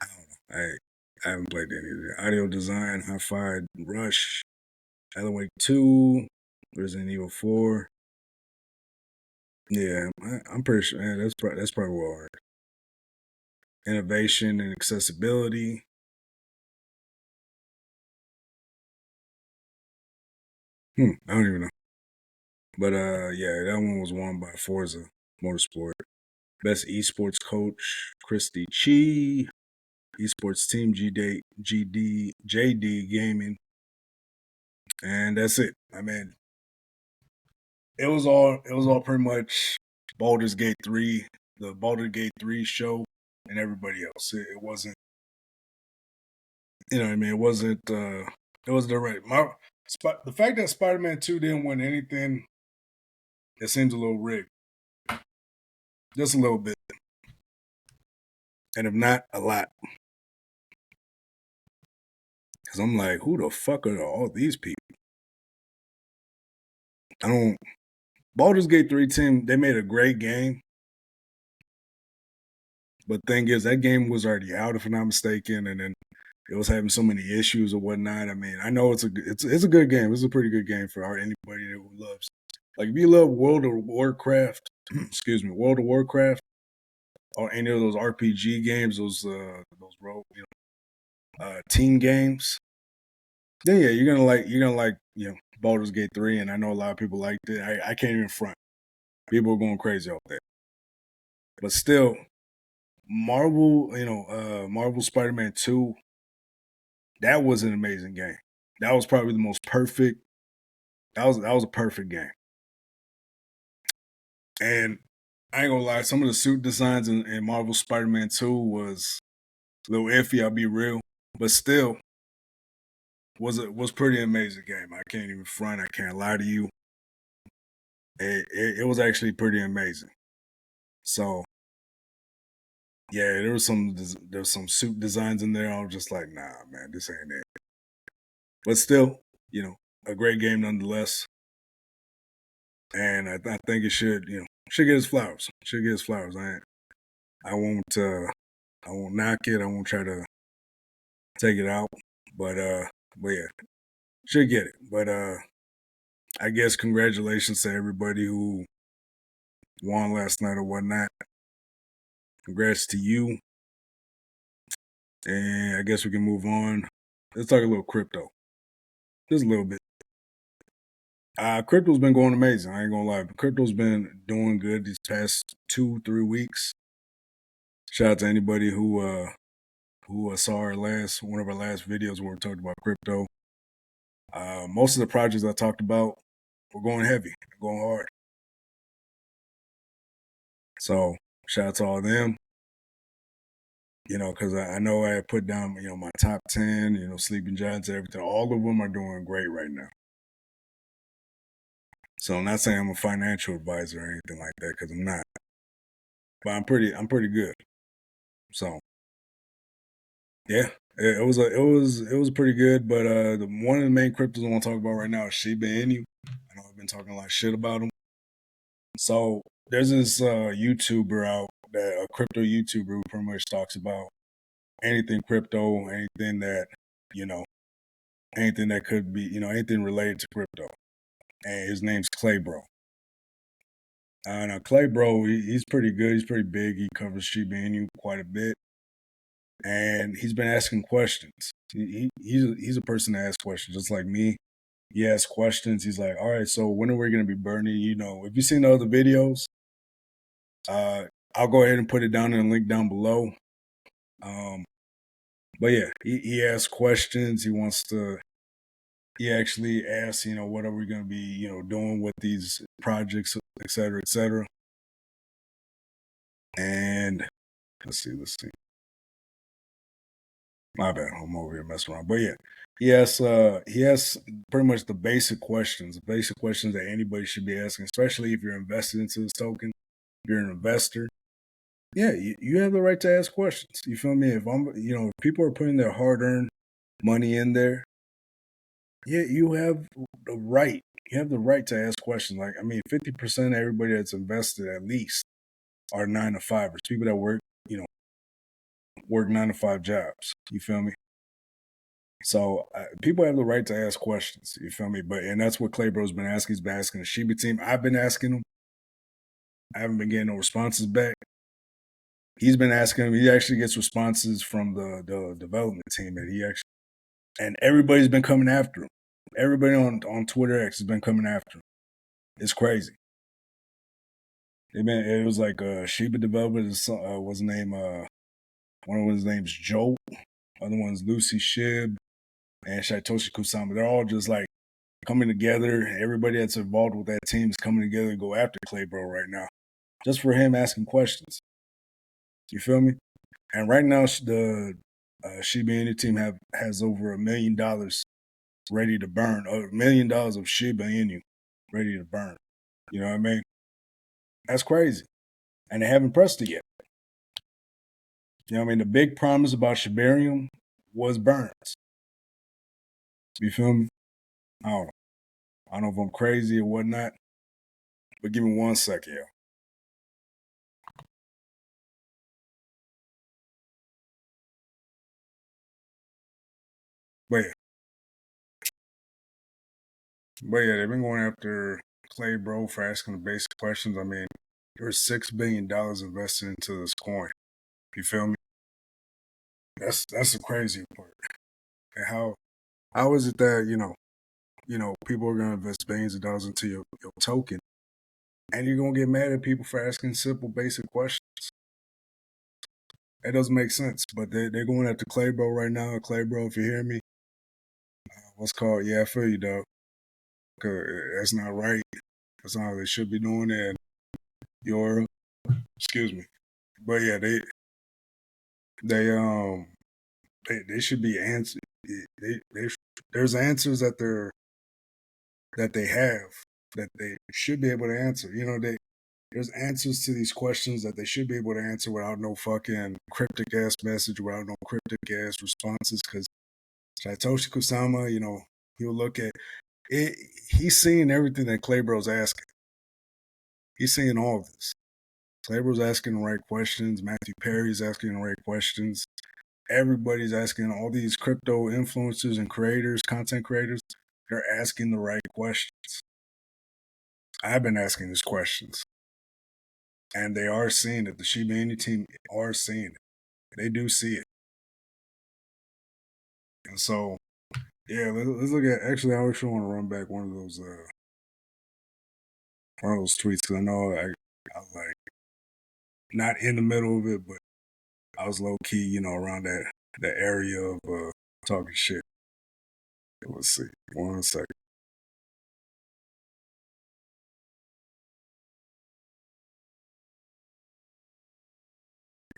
I don't know. I haven't played any of that. Audio design, Hi-Fi Rush, Alan Wake 2, Resident Evil 4. Yeah, I'm pretty sure. Yeah, that's probably what hard. Innovation and accessibility. I don't even know. But yeah, that one was won by Forza Motorsport. Best esports coach, Christy Chi. Esports team, JD Gaming. And that's it. I mean, it was all pretty much Baldur's Gate 3, the Baldur's Gate 3 show, and everybody else. It wasn't, you know what I mean? It wasn't the right. The fact that Spider-Man 2 didn't win anything, it seems a little rigged. Just a little bit. And if not, a lot. Because I'm like, who the fuck are all these people? Baldur's Gate 3 team, they made a great game. But thing is, that game was already out, if I'm not mistaken, and then it was having so many issues or whatnot. I mean, I know it's a good game. It's a pretty good game for anybody who loves. Like, if you love World of Warcraft, World of Warcraft, or any of those RPG games, those role, team games, then yeah, you're gonna like Baldur's Gate 3, and I know a lot of people liked it. I can't even front. People are going crazy off that. But still, Marvel, Marvel Spider-Man 2, that was an amazing game. That was probably the most perfect. That was a perfect game. And I ain't gonna lie, some of the suit designs in Marvel Spider-Man 2 was a little iffy, I'll be real. But still, was pretty amazing game. I can't even front, I can't lie to you. It was actually pretty amazing. So yeah, there was some suit designs in there. I was just like, nah, man, this ain't it. But still, a great game nonetheless. And I think it should get its flowers. Should get its flowers. I won't knock it. I won't try to take it out. But yeah, should get it. But I guess congratulations to everybody who won last night or whatnot. Congrats to you. And I guess we can move on. Let's talk a little crypto. Just a little bit. Crypto's been going amazing. I ain't gonna lie. Crypto's been doing good these past 2-3 weeks. Shout out to anybody who saw one of our last videos where we talked about crypto. Most of the projects I talked about were going heavy, going hard. So shout out to all of them. Because I know I put down, my top 10, Sleeping Giants, everything. All of them are doing great right now. So I'm not saying I'm a financial advisor or anything like that, because I'm not. But I'm pretty good. So yeah, it was pretty good. But one of the main cryptos I want to talk about right now is Shiba Inu. I know I've been talking a lot of shit about them. So there's this YouTuber out, a crypto YouTuber who pretty much talks about anything crypto, anything that anything that could be, anything related to crypto. And his name's Claybro. Now Claybro, he's pretty good. He's pretty big. He covers Shiba Inu quite a bit, and he's been asking questions. He's a person that asks questions, just like me. He asks questions. He's like, all right, so when are we going to be burning? If you've seen the other videos, I'll go ahead and put it down in a link down below. But yeah, he asks questions. He actually asks, what are we going to be, doing with these projects, et cetera, et cetera. And let's see. My bad, I'm over here messing around. But yeah, he has pretty much the basic questions that anybody should be asking, especially if you're invested into this token, if you're an investor. Yeah, you have the right to ask questions. You feel me? If people are putting their hard-earned money in there, yeah, you have the right. You have the right to ask questions. 50% of everybody that's invested at least are 9-to-5ers. People that work 9-to-5 jobs. You feel me? So people have the right to ask questions. You feel me? And that's what Claybro's been asking. He's been asking the Shiba team. I've been asking him. I haven't been getting no responses back. He's been asking him. He actually gets responses from the development team, and everybody's been coming after him. Everybody on Twitter X has been coming after him. It's crazy. It was like Shiba developer was named one of his names Joe, other one's Lucy Shib and Shaitoshi Kusama. They're all just like coming together. Everybody that's involved with that team is coming together to go after Claybro right now, just for him asking questions. You feel me? And right now, the Shiba Inu team has over $1 million ready to burn. $1 million of Shiba Inu ready to burn. You know what I mean? That's crazy. And they haven't pressed it yet. You know what I mean? The big promise about Shibarium was burns. You feel me? I don't know if I'm crazy or whatnot, but give me 1 second, yo. But yeah, they've been going after Claybro for asking the basic questions. I mean, there's $6 billion invested into this coin. You feel me? That's the crazy part. And how is it that people are gonna invest billions of dollars into your token, and you're gonna get mad at people for asking simple, basic questions. That doesn't make sense. But they're going after Clay Bro right now. Clay Bro, if you hear me, what's called? Yeah, I feel you, dog. Cause that's not right. That's not how they should be doing it. Your, excuse me. But yeah, they should be answered. There's answers that they have that they should be able to answer. There's answers to these questions that they should be able to answer without no fucking cryptic ass message, without no cryptic ass responses. Because Satoshi Kusama, he'll look at it. He's seeing everything that Claybro's asking. He's seeing all of this. Claybro's asking the right questions. Matthew Perry's asking the right questions. Everybody's asking, all these crypto influencers and creators, content creators, they're asking the right questions. I've been asking these questions. And they are seeing it. The Shiba Inu team are seeing it. They do see it. And so, yeah, let's look at. Actually, I actually want to run back one of those tweets because I know I was like not in the middle of it, but I was low key, around that area of talking shit. Let's see, 1 second.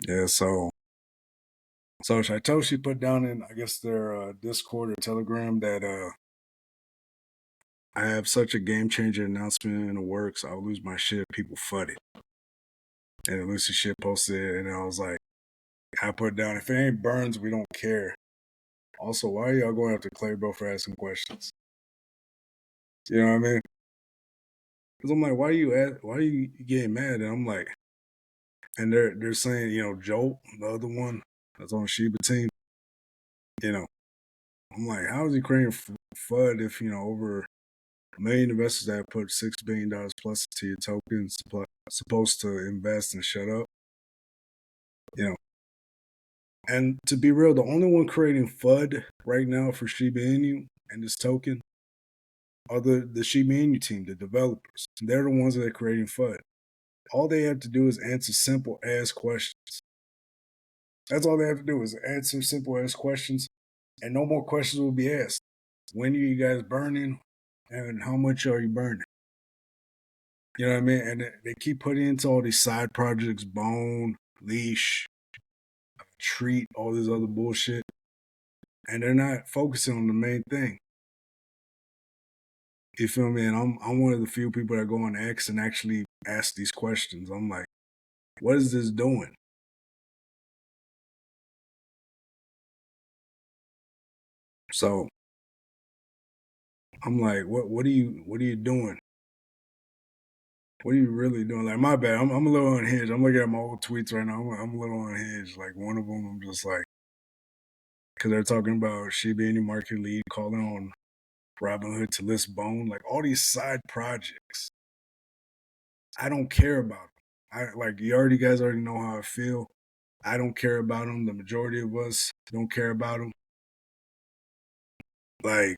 Yeah, so Satoshi put down in, I guess, their Discord or Telegram that I have such a game changer announcement in the works. I'll lose my shit. People fud it. And Lucy shit posted, and I was like, I put down, if it ain't Burns, we don't care. Also, why are y'all going after Clay Bro for asking questions? You know what I mean? Because I'm like, why are you getting mad? And I'm like, and they're saying, Jolt, the other one that's on the Shiba team, I'm like, how is he creating FUD if, over a million investors that put $6 billion plus into your tokens supposed to invest and shut up? And to be real, the only one creating FUD right now for Shiba Inu and this token are the Shiba Inu team, the developers. They're the ones that are creating FUD. All they have to do is answer simple ass questions. That's all they have to do is answer simple ass questions, and no more questions will be asked. When are you guys burning, and how much are you burning? You know what I mean? And they keep putting into all these side projects, Bone, Leash, Treat, all this other bullshit, and they're not focusing on the main thing. You feel me? And I'm one of the few people that go on X and actually ask these questions. I'm like, what is this doing? So I'm like, what are you doing? What are you really doing? Like, my bad. I'm a little unhinged. I'm looking at my old tweets right now. I'm a little unhinged. Like, one of them, I'm just like, because they're talking about Shiba Inu market lead calling on Robinhood to list Bone. Like, all these side projects, I don't care about them. You guys already know how I feel. I don't care about them. The majority of us don't care about them. Like,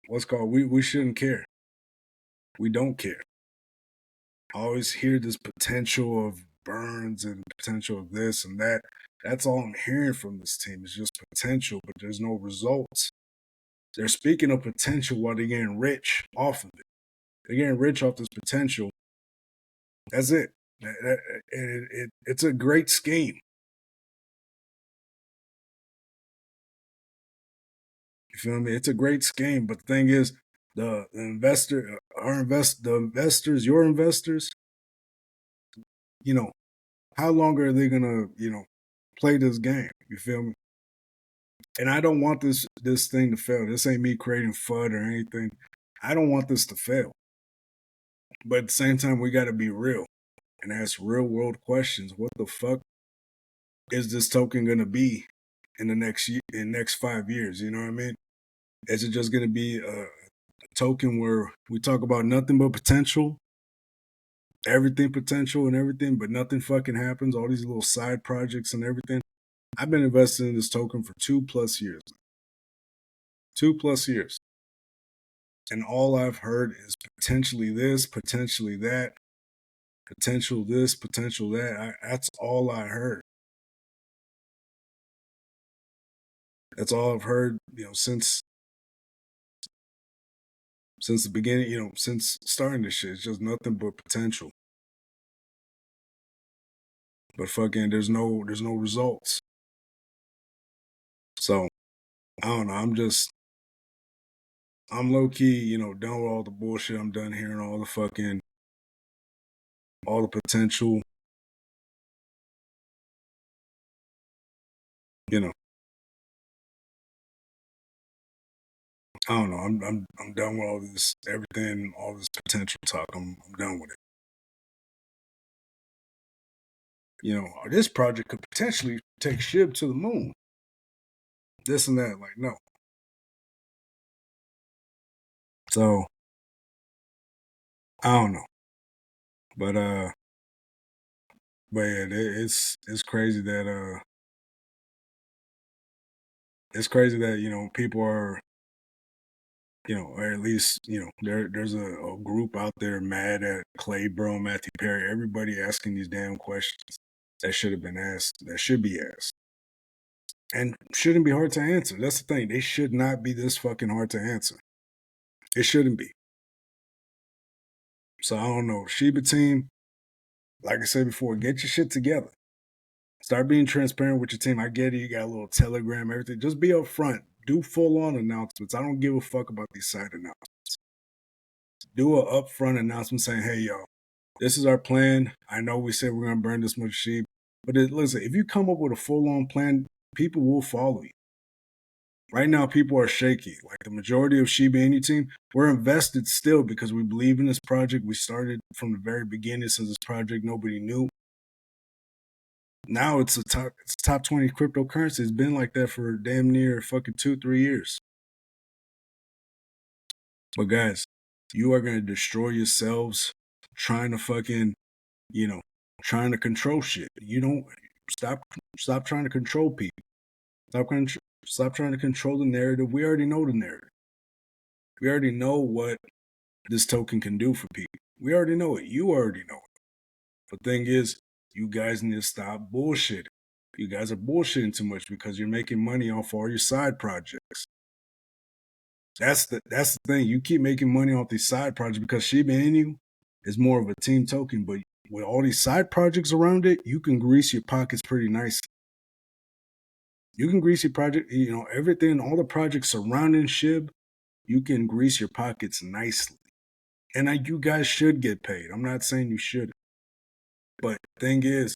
what's called, we shouldn't care. We don't care. I always hear this potential of Burns and potential of this and that. That's all I'm hearing from this team. It's just potential, but there's no results. They're speaking of potential while they're getting rich off of it. They're getting rich off this potential. That's it. It's a great scheme. You feel me? It's a great scheme, but the thing is, the investors, your investors, how long are they gonna, play this game? You feel me? And I don't want this thing to fail. This ain't me creating FUD or anything. I don't want this to fail. But at the same time, we got to be real and ask real world questions. What the fuck is this token gonna be in the next 5 years? You know what I mean? Is it just gonna be a token where we talk about nothing but potential, everything potential and everything, but nothing fucking happens? All these little side projects and everything. I've been investing in this token for 2+ years. 2+ years. And all I've heard is potentially this, potentially that, potential this, potential that. That's all I heard. That's all I've heard, since the beginning, since starting this shit. It's just nothing but potential. But fucking there's no results. So I don't know. I'm low key, done with all the bullshit. I'm done hearing all the potential, you know. I don't know. I'm done with all this everything, all this potential talk. I'm done with it. This project could potentially take SHIB to the moon. This and that, like no. So I don't know. But yeah, it's crazy that people are, or at least, there's a group out there mad at Clay, Bro, Matthew Perry, everybody asking these damn questions that should have been asked, that should be asked. And shouldn't be hard to answer. That's the thing. They should not be this fucking hard to answer. It shouldn't be. So I don't know. Sheba team, like I said before, get your shit together. Start being transparent with your team. I get it. You got a little Telegram, everything. Just be upfront. Do full-on announcements. I don't give a fuck about these side announcements. Do an upfront announcement saying, hey, yo, this is our plan. I know we said we're going to burn this much sheep. But listen, if you come up with a full-on plan, people will follow you. Right now, people are shaky. Like the majority of Shiba Inu team, we're invested still because we believe in this project. We started from the very beginning since this project nobody knew. Now it's top 20 cryptocurrency. It's been like that for damn near fucking 2-3 years. But guys, you are gonna destroy yourselves trying to fucking, trying to control shit. You don't stop trying to control people. Stop trying to control the narrative. We already know the narrative. We already know what this token can do for people. We already know it. You already know it. The thing is, you guys need to stop bullshitting. You guys are bullshitting too much because you're making money off all your side projects. That's the thing. You keep making money off these side projects because Shiba Inu is more of a team token, but with all these side projects around it, you can grease your pockets pretty nicely. You can grease your project, everything, all the projects surrounding SHIB, you can grease your pockets nicely. And you guys should get paid. I'm not saying you shouldn't. But the thing is,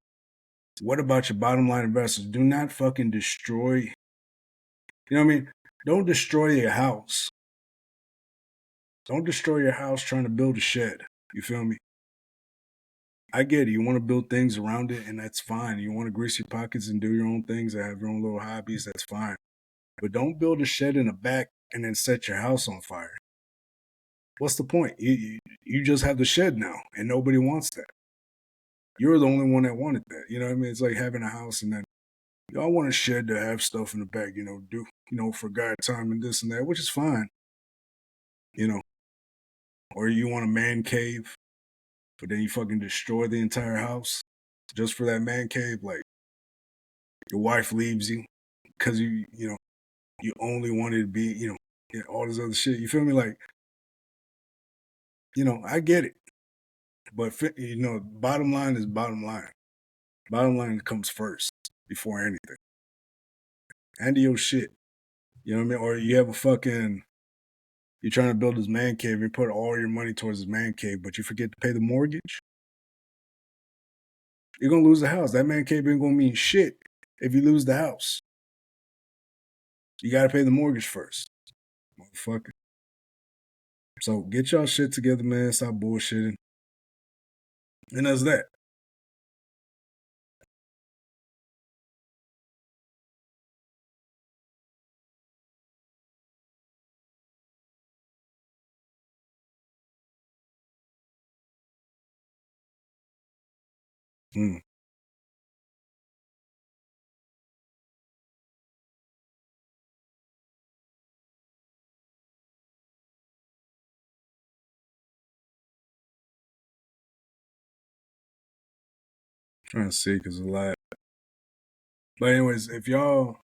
what about your bottom line investors? Do not fucking destroy, you know what I mean? Don't destroy your house. Don't destroy your house trying to build a shed. You feel me? I get it. You want to build things around it, and that's fine. You want to grease your pockets and do your own things and have your own little hobbies, that's fine. But don't build a shed in the back and then set your house on fire. What's the point? You just have the shed now, and nobody wants that. You're the only one that wanted that. You know what I mean? It's like having a house and then y'all want a shed to have stuff in the back, for God time and this and that, which is fine. Or you want a man cave, but then you fucking destroy the entire house just for that man cave. Like your wife leaves you because you only wanted to be, all this other shit. You feel me? Like, I get it. But, bottom line is bottom line. Bottom line comes first before anything. And your shit. You know what I mean? Or you have you're trying to build this man cave and put all your money towards this man cave, but you forget to pay the mortgage. You're going to lose the house. That man cave ain't going to mean shit if you lose the house. You got to pay the mortgage first. Motherfucker. So get y'all shit together, man. Stop bullshitting. And that's that. Mm. Trying to see because a lot. But anyways, if y'all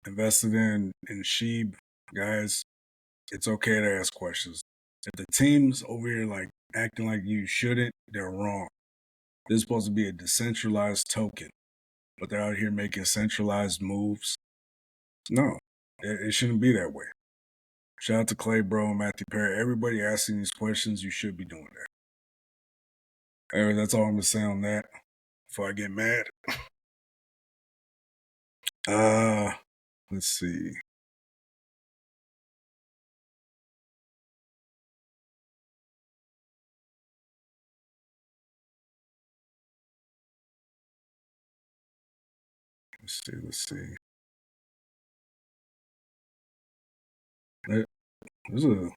invested in Sheeb, guys, it's okay to ask questions. If the team's over here like acting like you shouldn't, they're wrong. This is supposed to be a decentralized token, but they're out here making centralized moves. No, it shouldn't be that way. Shout out to Clay Bro and Matthew Perry. Everybody asking these questions, you should be doing that. Anyway, that's all I'm gonna say on that before I get mad. Let's see. Let's see. There's a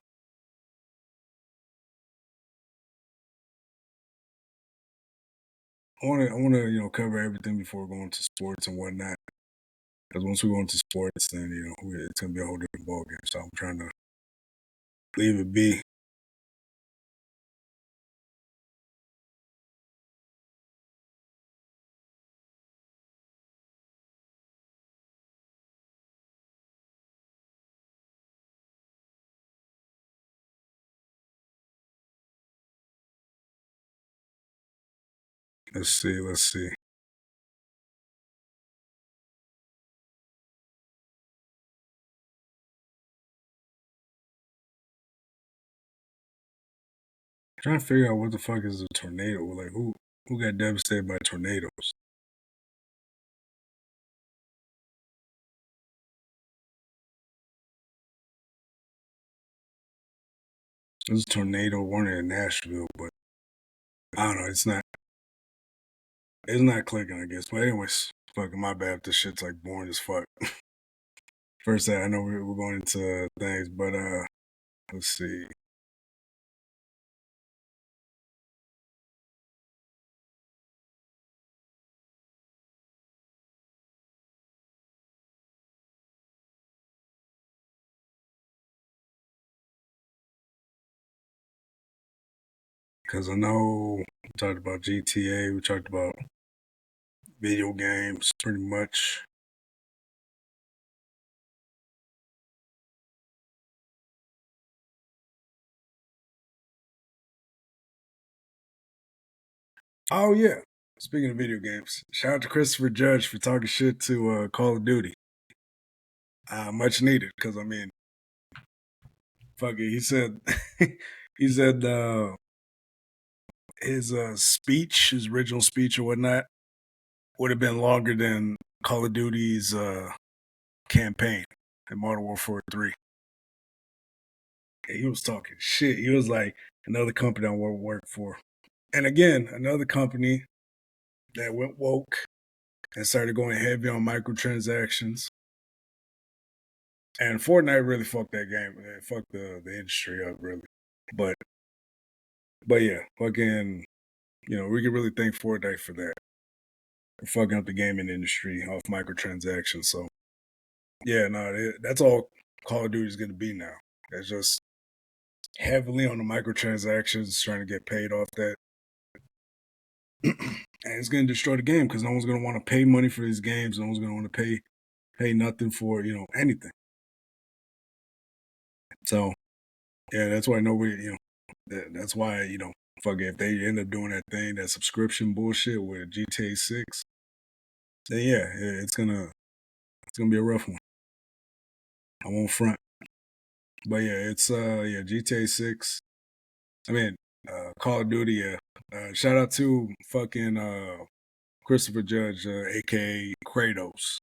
I want to cover everything before going to sports and whatnot. Because once we go into sports, then it's gonna be a whole different ballgame. So I'm trying to leave it be. Let's see. Trying to figure out what the fuck is a tornado. Like who got devastated by tornadoes? There's a tornado warning in Nashville, but I don't know. It's not clicking, I guess. But anyways, fucking my bad. This shit's like boring as fuck. First, I know we're going into things, but let's see. Because I know we talked about GTA, we talked about video games, pretty much. Oh yeah. Speaking of video games, shout out to Christopher Judge for talking shit to Call of Duty. Much needed, because I mean, fuck it. He said, he said his speech, his original speech or whatnot, would have been longer than Call of Duty's campaign in Modern Warfare 3. And he was talking shit. He was like, another company I want to work for. And again, another company that went woke and started going heavy on microtransactions. And Fortnite really fucked that game. It fucked the industry up, really. But yeah, fucking, we can really thank Fortnite for that. For fucking up the gaming industry off microtransactions. So, yeah, no, that's all Call of Duty is going to be now. It's just heavily on the microtransactions, trying to get paid off that. And it's going to destroy the game because no one's going to want to pay money for these games. No one's going to want to pay nothing for, anything. So, yeah, that's why nobody, that's why, fuck it, if they end up doing that thing, that subscription bullshit with GTA 6, then yeah, it's gonna be a rough one. I won't front. But yeah, it's GTA 6. I mean, Call of Duty, yeah. Shout out to fucking Christopher Judge, aka Kratos.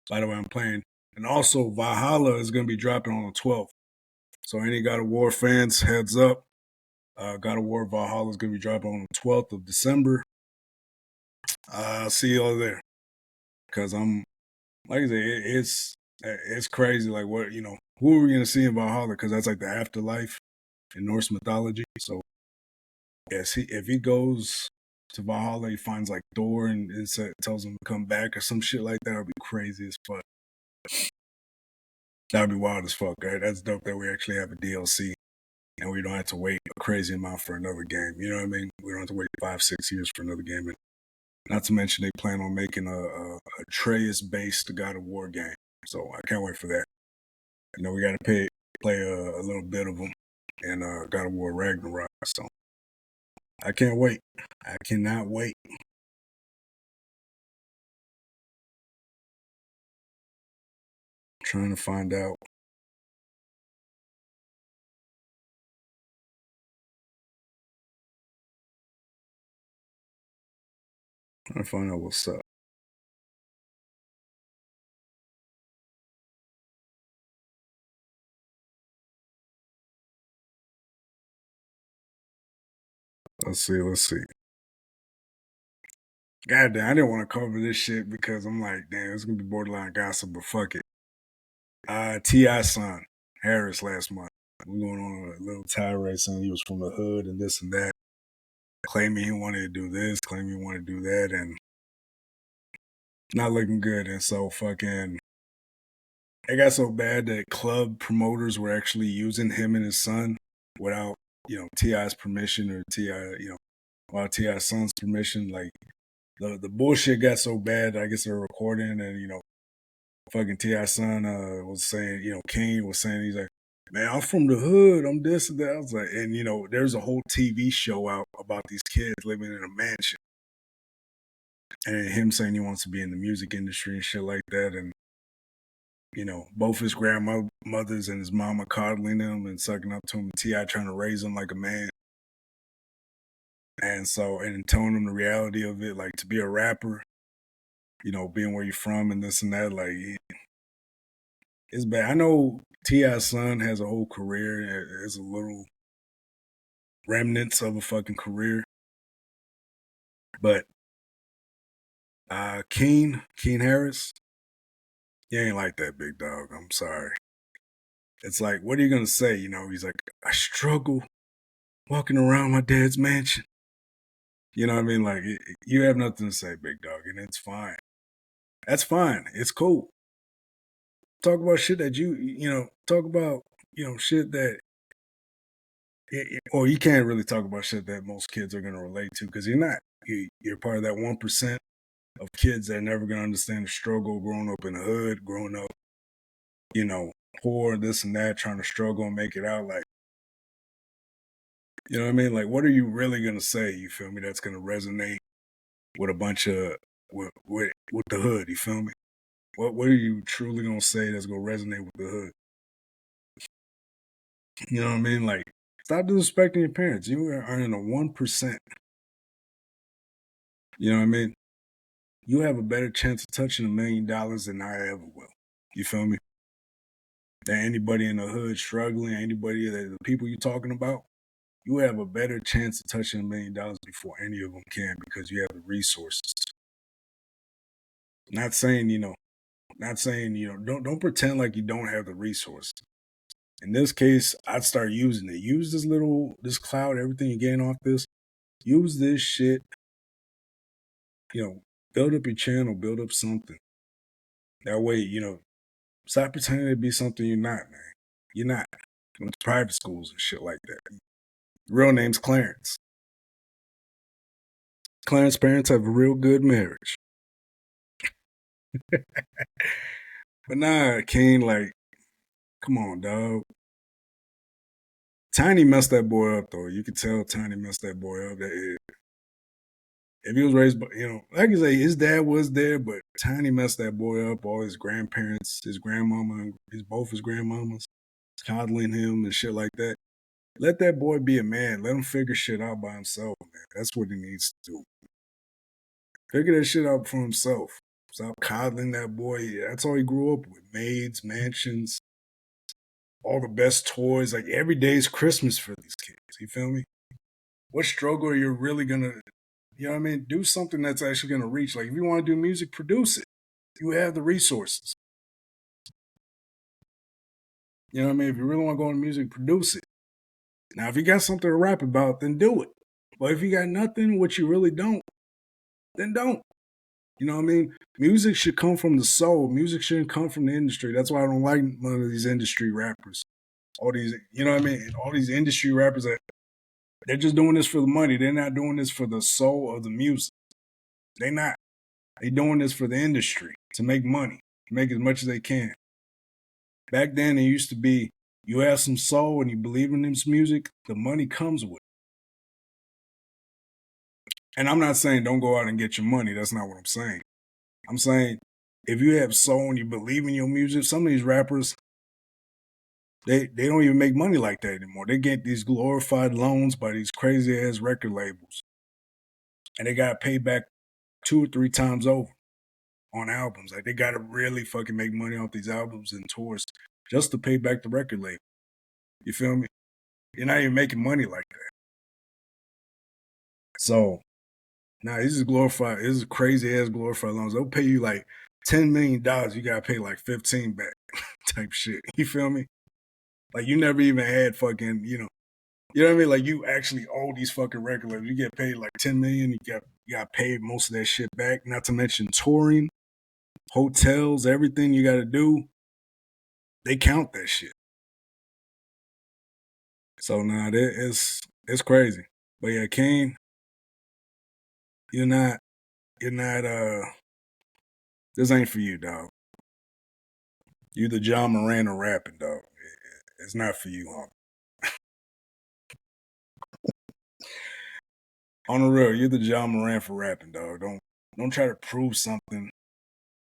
By the way, I'm playing. And also Valhalla is gonna be dropping on the 12th. So any God of War fans, heads up. God of War Valhalla is gonna be dropping on the 12th of December. I'll see y'all there. Cause I'm like I said, it's crazy. Like what who are we gonna see in Valhalla? Because that's like the afterlife in Norse mythology. So yes, if he goes to Valhalla, he finds like Thor and it tells him to come back or some shit like that. Would be crazy as fuck. That'd be wild as fuck. Right? That's dope that we actually have a DLC. and we don't have to wait a crazy amount for another game. You know what I mean? We don't have to wait 5-6 years for another game. And not to mention they plan on making a Atreus-based God of War game. So I can't wait for that. I know we got to play a little bit of them in God of War Ragnarok. So I can't wait. I cannot wait. Trying to find out. Trying to find out what's up. Let's see. God damn, I didn't want to cover this shit because I'm like, damn, it's gonna be borderline gossip, but fuck it. T.I.'s son, Harris, last month. We going on a little tirade saying he was from the hood and this and that. Claiming he wanted to do this, claiming he wanted to do that, and not looking good. And so fucking it got so bad that club promoters were actually using him and his son without, T.I.'s permission or without T.I.'s son's permission. Like the bullshit got so bad, I guess they're recording and, fucking T.I.'s son was saying, Kane was saying, he's like, man, I'm from the hood, I'm this and that. I was like, and there's a whole TV show out about these kids living in a mansion. And him saying he wants to be in the music industry and shit like that. And, both his grandmothers and his mama coddling him and sucking up to him. T.I. trying to raise him like a man. And so, and telling him the reality of it, like to be a rapper, being where you're from and this and that, like, it's bad. I know T.I.'s son has a whole career. There's a little remnants of a fucking career. But Keen Harris, he ain't like that, big dog. I'm sorry. It's like, what are you gonna say? He's like, I struggle walking around my dad's mansion. You know what I mean? Like, you have nothing to say, big dog, and it's fine. That's fine. It's cool. Talk about shit that talk about, shit that, or you can't really talk about shit that most kids are gonna relate to because you're not. You're part of that 1% of kids that are never gonna understand the struggle growing up in the hood, growing up, poor, this and that, trying to struggle and make it out. Like, you know what I mean? Like, what are you really gonna say? You feel me? That's gonna resonate with a bunch of with the hood. You feel me? What are you truly gonna say that's gonna resonate with the hood? You know what I mean? Like, stop disrespecting your parents. You are earning a 1%. You know what I mean? You have a better chance of touching $1 million than I ever will. You feel me? Than anybody in the hood struggling, anybody that the people you're talking about, you have a better chance of touching $1 million before any of them can because you have the resources. Not saying, don't pretend like you don't have the resources. In this case, I'd start using it. Use this cloud, everything you gain off this. Use this shit. Build up your channel, build up something. That way, stop pretending to be something you're not, man. You're not. Going to private schools and shit like that. Real name's Clarence. Clarence's parents have a real good marriage. But nah, Kane, like, come on, dog. Tiny messed that boy up, though. You could tell Tiny messed that boy up. If he was raised by, like I say, his dad was there, but Tiny messed that boy up. All his grandparents, his grandmama, both his grandmamas, coddling him and shit like that. Let that boy be a man. Let him figure shit out by himself, man. That's what he needs to do. Figure that shit out for himself. Stop coddling that boy. That's all he grew up with. Maids, mansions, all the best toys. Like, every day's Christmas for these kids. You feel me? What struggle are you really gonna, you know what I mean? Do something that's actually gonna reach. Like, if you want to do music, produce it. You have the resources. You know what I mean? If you really want to go into music, produce it. Now, if you got something to rap about, then do it. But if you got nothing, what you really don't, then don't. You know what I mean? Music should come from the soul. Music shouldn't come from the industry. That's why I don't like none of these industry rappers. all these, you know what I mean? All these industry rappers that they're just doing this for the money. They're not doing this for the soul of the music. They not. They doing this for the industry to make money, make as much as they can. Back then, it used to be you have some soul and you believe in this music, the money comes with it. And I'm not saying don't go out and get your money. That's not what I'm saying. I'm saying if you have soul and you believe in your music, some of these rappers, they don't even make money like that anymore. They get these glorified loans by these crazy ass record labels. And they gotta pay back 2 or 3 times over on albums. Like they gotta really fucking make money off these albums and tours just to pay back the record label. You feel me? You're not even making money like that. So now this is glorified. This is crazy ass glorified loans. They'll pay you like $10 million. You gotta pay like 15 back, type shit. You feel me? Like you never even had fucking, you know what I mean? Like you actually owe these fucking record labels. You get paid like 10 million. You got paid most of that shit back. Not to mention touring, hotels, everything you got to do. They count that shit. So nah, it's crazy. But yeah, King, you're not. This ain't for you, dog. You the John Moran of rapping, dog. It's not for you, huh? On the real, you're the John Moran for rapping, dog. Don't try to prove something.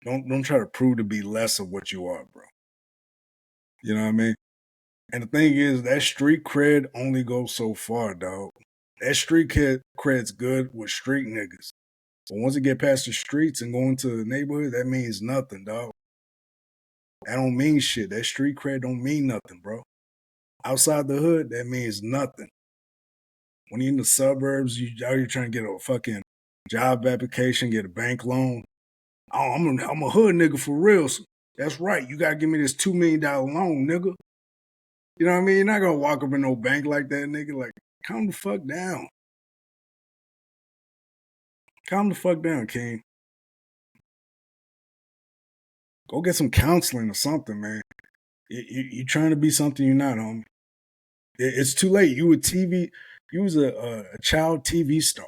Don't try to prove to be less of what you are, bro. You know what I mean? And the thing is, that street cred only goes so far, dog. That street cred's good with street niggas. But once it get past the streets and go into the neighborhood, that means nothing, dog. That don't mean shit. That street cred don't mean nothing, bro. Outside the hood, that means nothing. When you're in the suburbs, you're trying to get a fucking job application, get a bank loan. Oh, I'm a hood nigga for real. That's right. You gotta give me this $2 million loan, nigga. You know what I mean? You're not gonna walk up in no bank like that, nigga. Like, calm the fuck down. Calm the fuck down, King. Go get some counseling or something, man. You're trying to be something you're not, homie. It's too late. You was a child TV star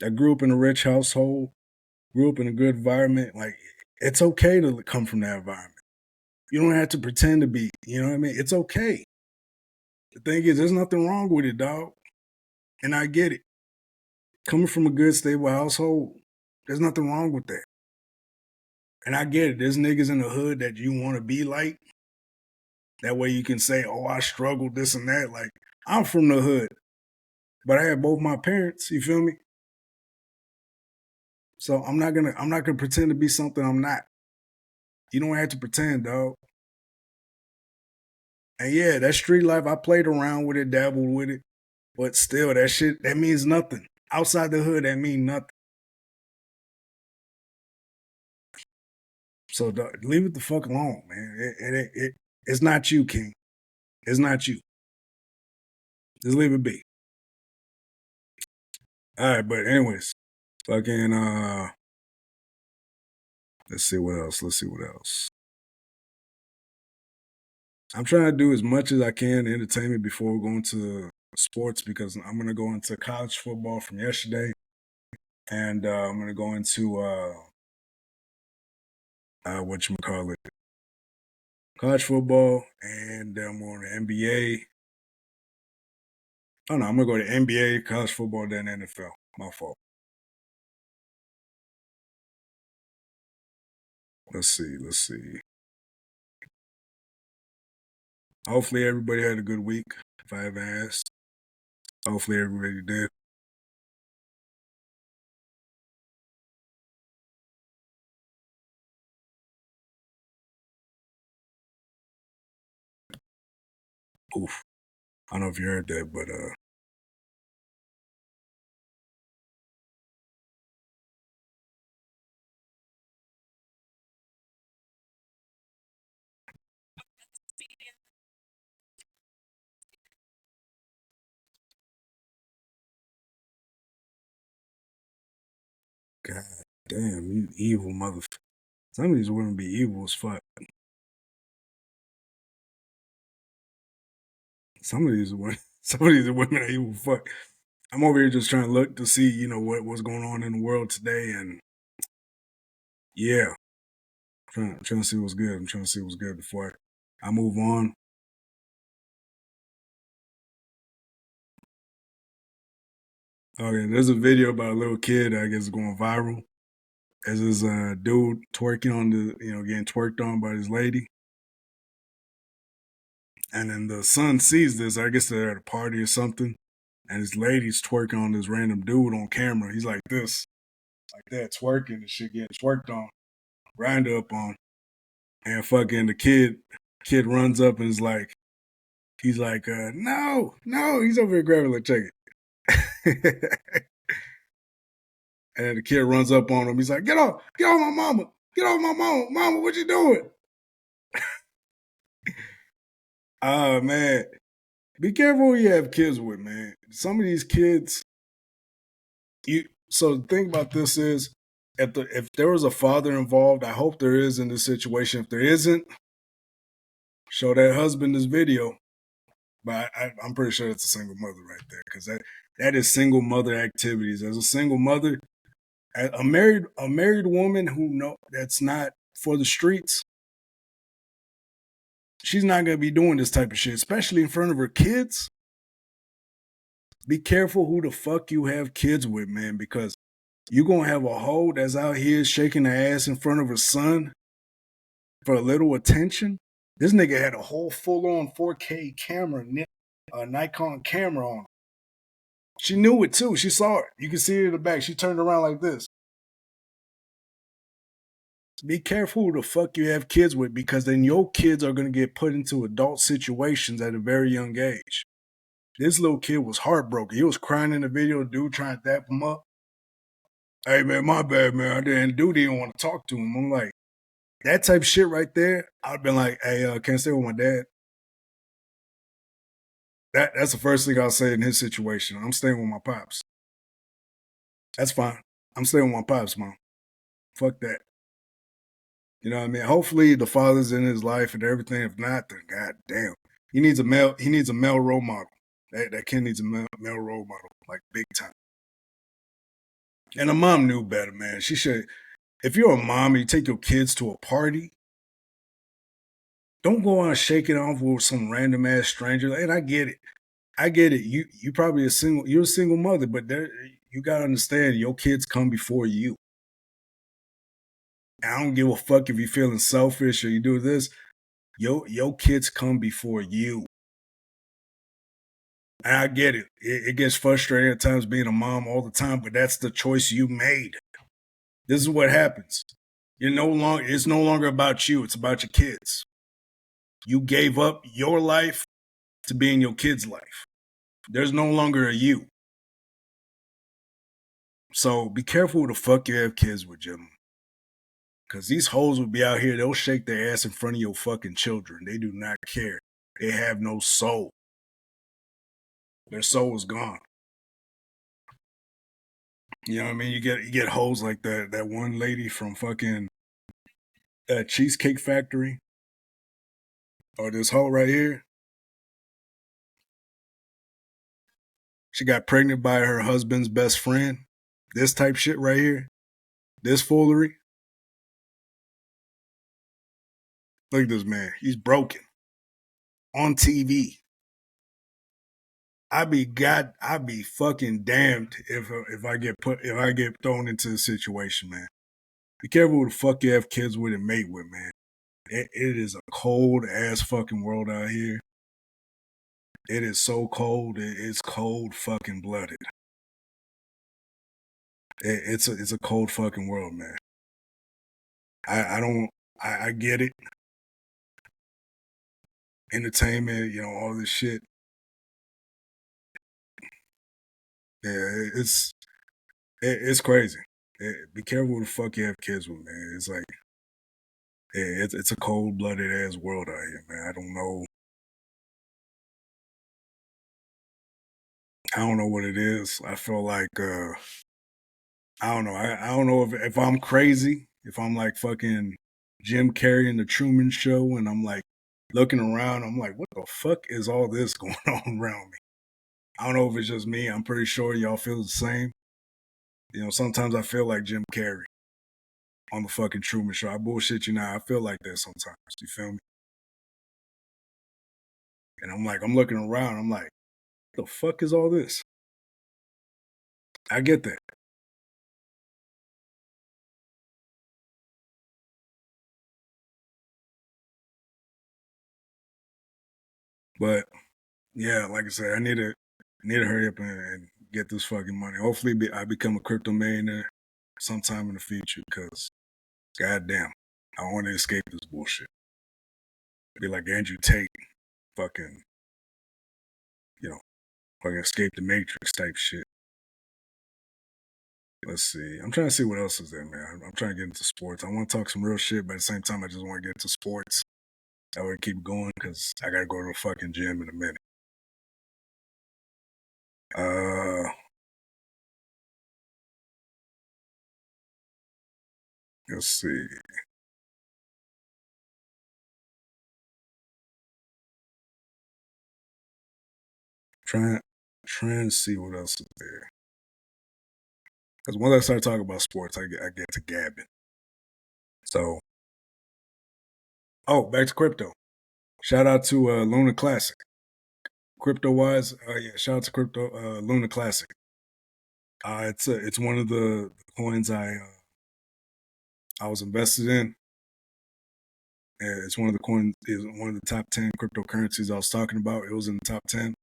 that grew up in a rich household, grew up in a good environment. Like, it's okay to come from that environment. You don't have to pretend to be, you know what I mean? It's okay. The thing is, there's nothing wrong with it, dog. And I get it. Coming from a good, stable household, there's nothing wrong with that. And I get it. There's niggas in the hood that you want to be like. That way you can say, oh, I struggled, this and that. Like, I'm from the hood, but I had both my parents, you feel me? So I'm not gonna pretend to be something I'm not. You don't have to pretend, dog. And yeah, that street life, I played around with it, dabbled with it, but still, that shit, that means nothing. Outside the hood, that mean nothing. So leave it the fuck alone, man. It's not you, King. It's not you. Just leave it be. All right, but anyways, fucking let's see what else. Let's see what else. I'm trying to do as much as I can to entertain me before going to sports because I'm gonna go into college football from yesterday, and I'm gonna go into what you call it, college football, and then I'm going to NBA. Oh no, I'm gonna go to NBA, college football, then NFL. My fault. Let's see. Let's see. Hopefully everybody had a good week. If I haven't asked, hopefully everybody did. Oof. I don't know if you heard that, but God damn, you evil motherfucker. Some of these women be evil as fuck. Some of these women are evil fuck. I'm over here just trying to look to see, what's going on in the world today, and yeah, trying to see what's good. I'm trying to see what's good before I move on. Okay, there's a video about a little kid, I guess, going viral. As this dude twerking on getting twerked on by his lady. And then the son sees this. I guess they're at a party or something. And his lady's twerking on this random dude on camera. He's like this, like that, twerking and shit, getting twerked on, grind up on. And fucking the kid runs up and is like, he's like, no, he's over here grabbing, like, check it. And the kid runs up on him. He's like, get off my mama. Get off my mama, what you doing? Oh, man. Be careful who you have kids with, man. Some of these kids, so the thing about this is, if there was a father involved, I hope there is in this situation. If there isn't, show that husband this video. But I'm pretty sure it's a single mother right there, because that is single mother activities. As a single mother, a married woman that's not for the streets, she's not gonna be doing this type of shit, especially in front of her kids. Be careful who the fuck you have kids with, man, because you're gonna have a hoe that's out here shaking her ass in front of her son for a little attention. This nigga had a whole full-on 4K camera, a Nikon camera on. She knew it too. She saw it. You can see it in the back. She turned around like this. Be careful who the fuck you have kids with, because then your kids are gonna get put into adult situations at a very young age. This little kid was heartbroken. He was crying in the video. Dude trying to dap him up. Hey man, my bad, man. Dude didn't want to talk to him. I'm like, that type of shit right there. I'd been like, hey, can I stay with my dad? That's the first thing I'll say in his situation. I'm staying with my pops. That's fine. I'm staying with my pops, mom. Fuck that. You know what I mean? Hopefully the father's in his life and everything. If not, then goddamn. He needs a male role model. That kid needs a male role model, like big time. And the mom knew better, man. She should. If you're a mom and you take your kids to a party, don't go on shaking off with some random ass stranger. And I get it. You probably you're a single mother, but you gotta understand your kids come before you. I don't give a fuck if you're feeling selfish or you do this. Your kids come before you. And I get it. It gets frustrating at times being a mom all the time, but that's the choice you made. This is what happens. It's no longer about you, it's about your kids. You gave up your life to be in your kid's life. There's no longer a you. So be careful who the fuck you have kids with, Jim. Because these hoes will be out here, they'll shake their ass in front of your fucking children. They do not care. They have no soul. Their soul is gone. You know what I mean? You get hoes like that one lady from fucking that Cheesecake Factory. Or this hoe right here. She got pregnant by her husband's best friend. This type shit right here. This foolery. Look at this man. He's broken. On TV. I'd be fucking damned if I get thrown into the situation, man. Be careful who the fuck you have kids with and mate with, man. It is a cold ass fucking world out here. It is so cold. It's cold fucking blooded. It's a cold fucking world, man. I get it. Entertainment, all this shit. Yeah, it's crazy. Be careful who the fuck you have kids with, man. It's like, it's a cold blooded ass world out here, man. I don't know what it is. I feel like I don't know. I don't know if I'm crazy, if I'm like fucking Jim Carrey in the Truman Show, and I'm like looking around. I'm like, what the fuck is all this going on around me? I don't know if it's just me. I'm pretty sure y'all feel the same. You know, sometimes I feel like Jim Carrey on the fucking Truman Show. I bullshit you now. I feel like that sometimes. You feel me? And I'm like, I'm looking around. I'm like, what the fuck is all this? I get that. But yeah, like I said, I need to hurry up and get this fucking money. Hopefully, I become a crypto millionaire sometime in the future. Because goddamn, I want to escape this bullshit. Be like Andrew Tate, fucking, you know, fucking escape the Matrix type shit. Let's see. I'm trying to see what else is there, man. I'm trying to get into sports. I want to talk some real shit, but at the same time, I just want to get into sports. I would keep going because I gotta go to the fucking gym in a minute. Let's see. Trying to see what else is there. Because once I start talking about sports, I get to gabbing. So, back to crypto. Shout out to Luna Classic. Crypto wise, yeah, shout out to crypto Luna Classic. It's one of the coins I was invested in. It's one of the coins. Is one of the top 10 cryptocurrencies I was talking about. It was in the top 10.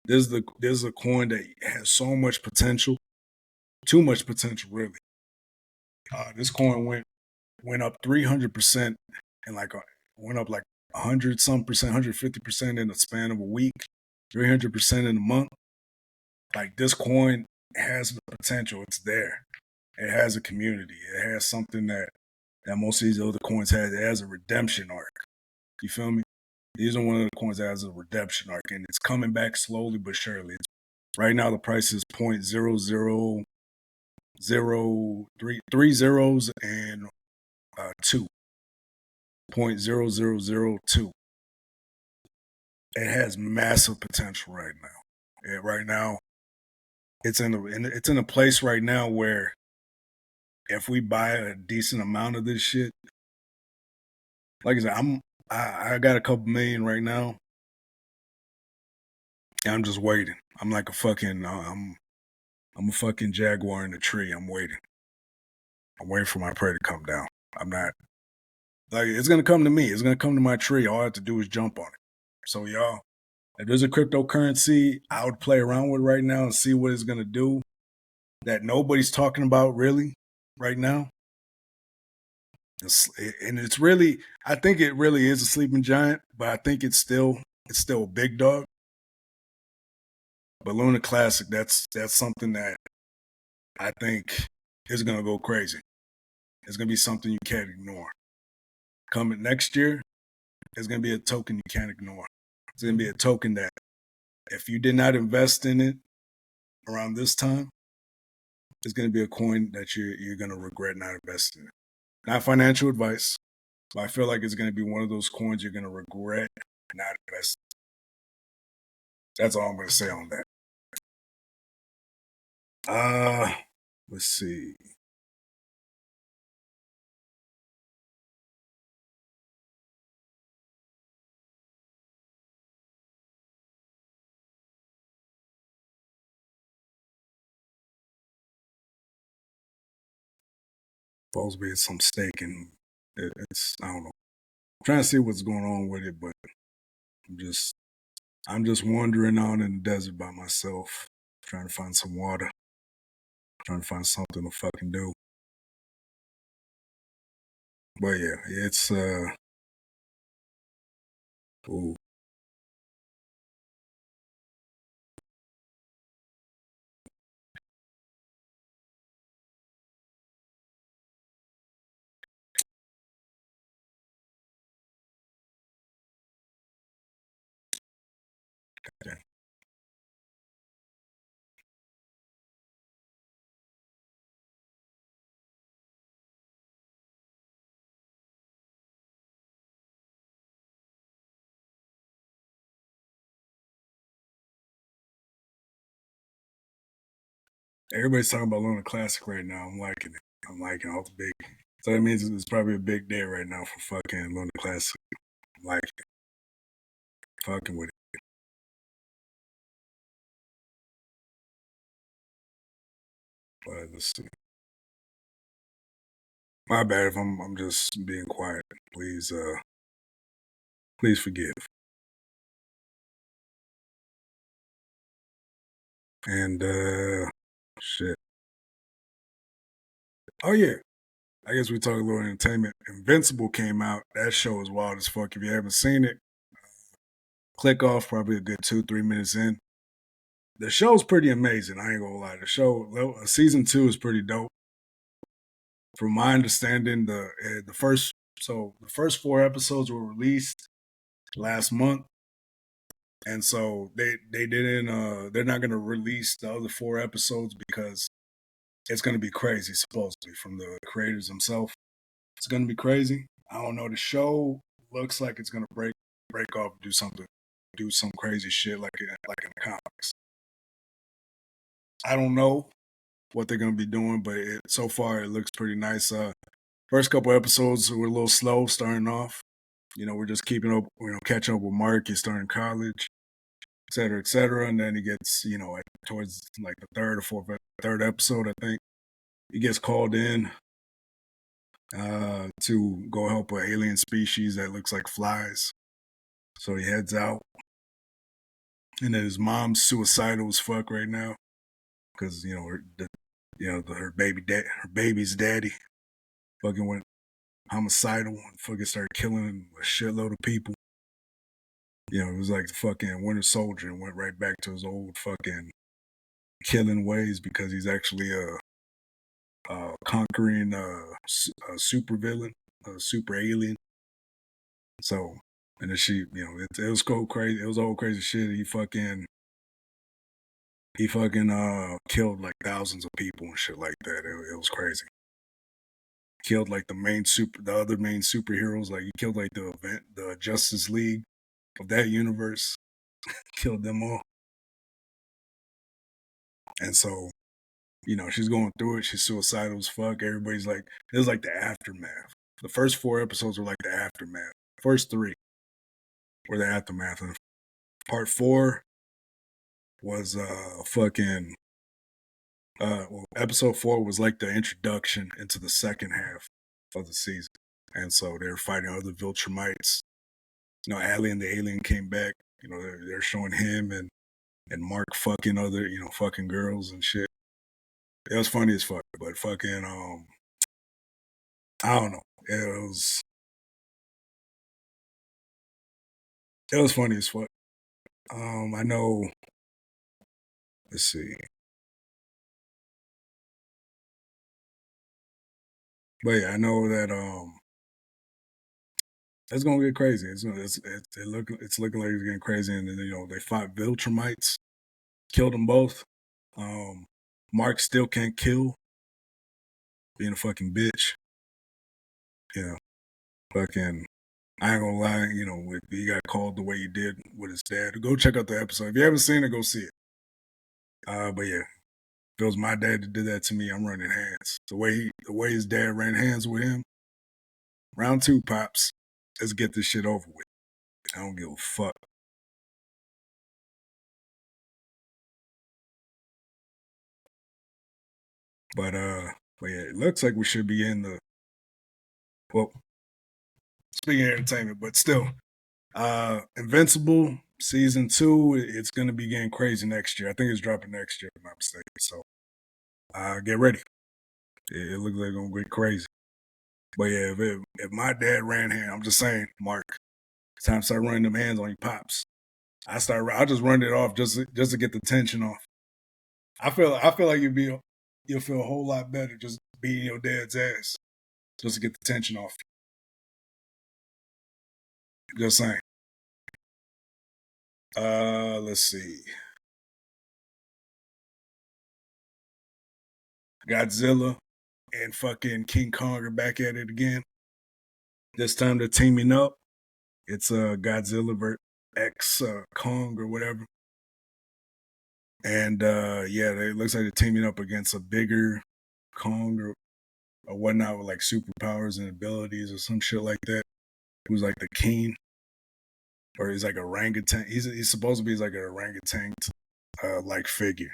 This is a coin that has so much potential, too much potential, really. This coin went up 300% and went up like 100% 150% in the span of a week, 300% in a month. Like this coin has the potential. It's there. It has a community. It has something that most of these other coins has. It has a redemption arc. You feel me? These are one of the coins that has a redemption arc, and it's coming back slowly but surely. Right now, the price is 0.00003 zeros and 2. 0.0002. It has massive potential right now. Right now, it's in a place right now where if we buy a decent amount of this shit, like I said, I got a couple million right now, and I'm just waiting. I'm like a fucking I'm a fucking jaguar in a tree. I'm waiting. I'm waiting for my prey to come down. I'm not like it's gonna come to me. It's gonna come to my tree. All I have to do is jump on it. So y'all, if there's a cryptocurrency I would play around with right now and see what it's gonna do that nobody's talking about really right now. And it's really, I think it really is a sleeping giant, but I think it's still a big dog. But Luna Classic, that's something that I think is gonna go crazy. It's gonna be something you can't ignore. Coming next year, it's gonna be a token you can't ignore. It's gonna be a token that if you did not invest in it around this time, it's gonna be a coin that you're gonna regret not investing in. Not financial advice, but I feel like it's gonna be one of those coins you're gonna regret not investing. That's all I'm gonna say on that. Let's see. Supposed to be some stake and it's I don't know. I'm trying to see what's going on with it, but I'm just wandering out in the desert by myself, trying to find some water, trying to find something to fucking do. But yeah, it's ooh. Everybody's talking about Luna Classic right now. I'm liking it. I'm liking all the big. So that means it's probably a big day right now for fucking Luna Classic. I'm liking it. Fucking with it. But let's see. My bad if I'm just being quiet. Please please forgive. And shit. Oh yeah. I guess we talk a little entertainment. Invincible came out. That show is wild as fuck. If you haven't seen it, click off probably a good 2-3 minutes in. The show's pretty amazing. I ain't gonna lie. The show season 2 is pretty dope. From my understanding, the first 4 episodes were released last month, and so they didn't they're not gonna release the other 4 episodes because it's gonna be crazy supposedly from the creators themselves. It's gonna be crazy. I don't know. The show looks like it's gonna break off, do some crazy shit like in the comics. I don't know what they're gonna be doing, but so far it looks pretty nice. First couple episodes were a little slow starting off. You know, we're just keeping up, catching up with Mark. He's starting college, et cetera, et cetera. And then he gets, towards like the third episode, I think, he gets called in to go help an alien species that looks like flies. So he heads out. And then his mom's suicidal as fuck right now because her baby's daddy fucking went homicidal and fucking started killing a shitload of people. It was like the fucking Winter Soldier and went right back to his old fucking killing ways because he's actually a conquering super villain, a super alien. So, and then it was cold crazy. It was all crazy shit. He fucking killed like thousands of people and shit like that. It was crazy. Killed like the other main superheroes. Like he killed like the Justice League of that universe. Killed them all. And so, she's going through it. She's suicidal as fuck. Everybody's like, it was like the aftermath. The first 4 episodes were like the aftermath. First 3 were the aftermath. And part 4 was episode 4 was like the introduction into the second half of the season. And so they were fighting other Viltrumites. The alien came back. They're showing him and Mark fucking other, fucking girls and shit. It was funny as fuck, but fucking I don't know. It was funny as fuck. I know. Let's see. But yeah, I know that it's gonna get crazy. It's looking like it's getting crazy, and then they fought Viltrumites, killed them both. Mark still can't kill, being a fucking bitch. Yeah, fucking. I ain't gonna lie, he got called the way he did with his dad. Go check out the episode. If you haven't seen it, go see it. But yeah, if it was my dad that did that to me, I'm running hands. The way his dad ran hands with him. Round 2, pops. Let's get this shit over with. I don't give a fuck. But yeah, it looks like we should be in the speaking of entertainment, but still, Invincible season 2, it's gonna be getting crazy next year. I think it's dropping next year, if I'm not mistaken. So get ready. It looks like it's gonna get crazy. But yeah, if my dad ran hand, I'm just saying, Mark, it's time to start running them hands on your pops. I just run it off just to get the tension off. I feel like you'll feel a whole lot better just beating your dad's ass just to get the tension off. Just saying. Let's see. Godzilla and fucking King Kong are back at it again. This time they're teaming up. It's Godzilla vs X Kong or whatever. And yeah, it looks like they're teaming up against a bigger Kong or whatnot with like superpowers and abilities or some shit like that. Who's like the king, or he's like a orangutan. He's supposed to be like an orangutan like figure.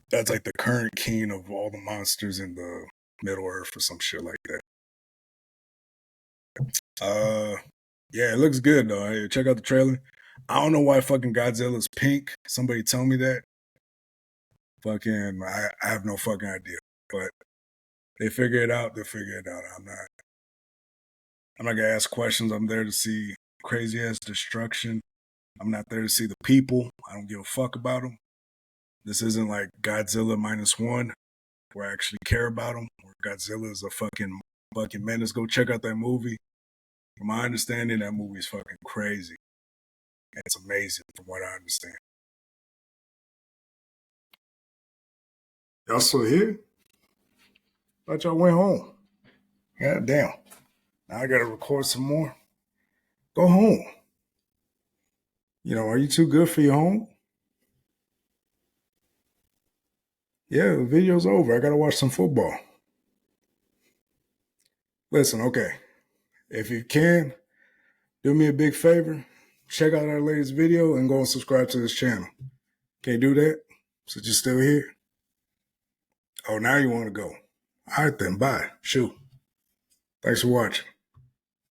That's like the current king of all the monsters in the Middle Earth or some shit like that. Yeah, it looks good though. Hey, check out the trailer. I don't know why fucking Godzilla's pink. Somebody tell me that. Fucking, I have no fucking idea. But they figure it out. They figure it out. I'm not gonna ask questions. I'm there to see crazy ass destruction. I'm not there to see the people. I don't give a fuck about them. This isn't like Godzilla -1, where I actually care about them. Where Godzilla is a fucking menace. Go check out that movie. From my understanding, that movie's fucking crazy. It's amazing, from what I understand. Y'all still here? Thought y'all went home. God damn. Now I gotta record some more. Go home. You know, are you too good for your home? Yeah, the video's over. I gotta watch some football. Listen, okay. If you can, do me a big favor. Check out our latest video and go and subscribe to this channel. Can't do that? So you're still here? Oh, now you want to go. All right then, bye. Shoot. Thanks for watching.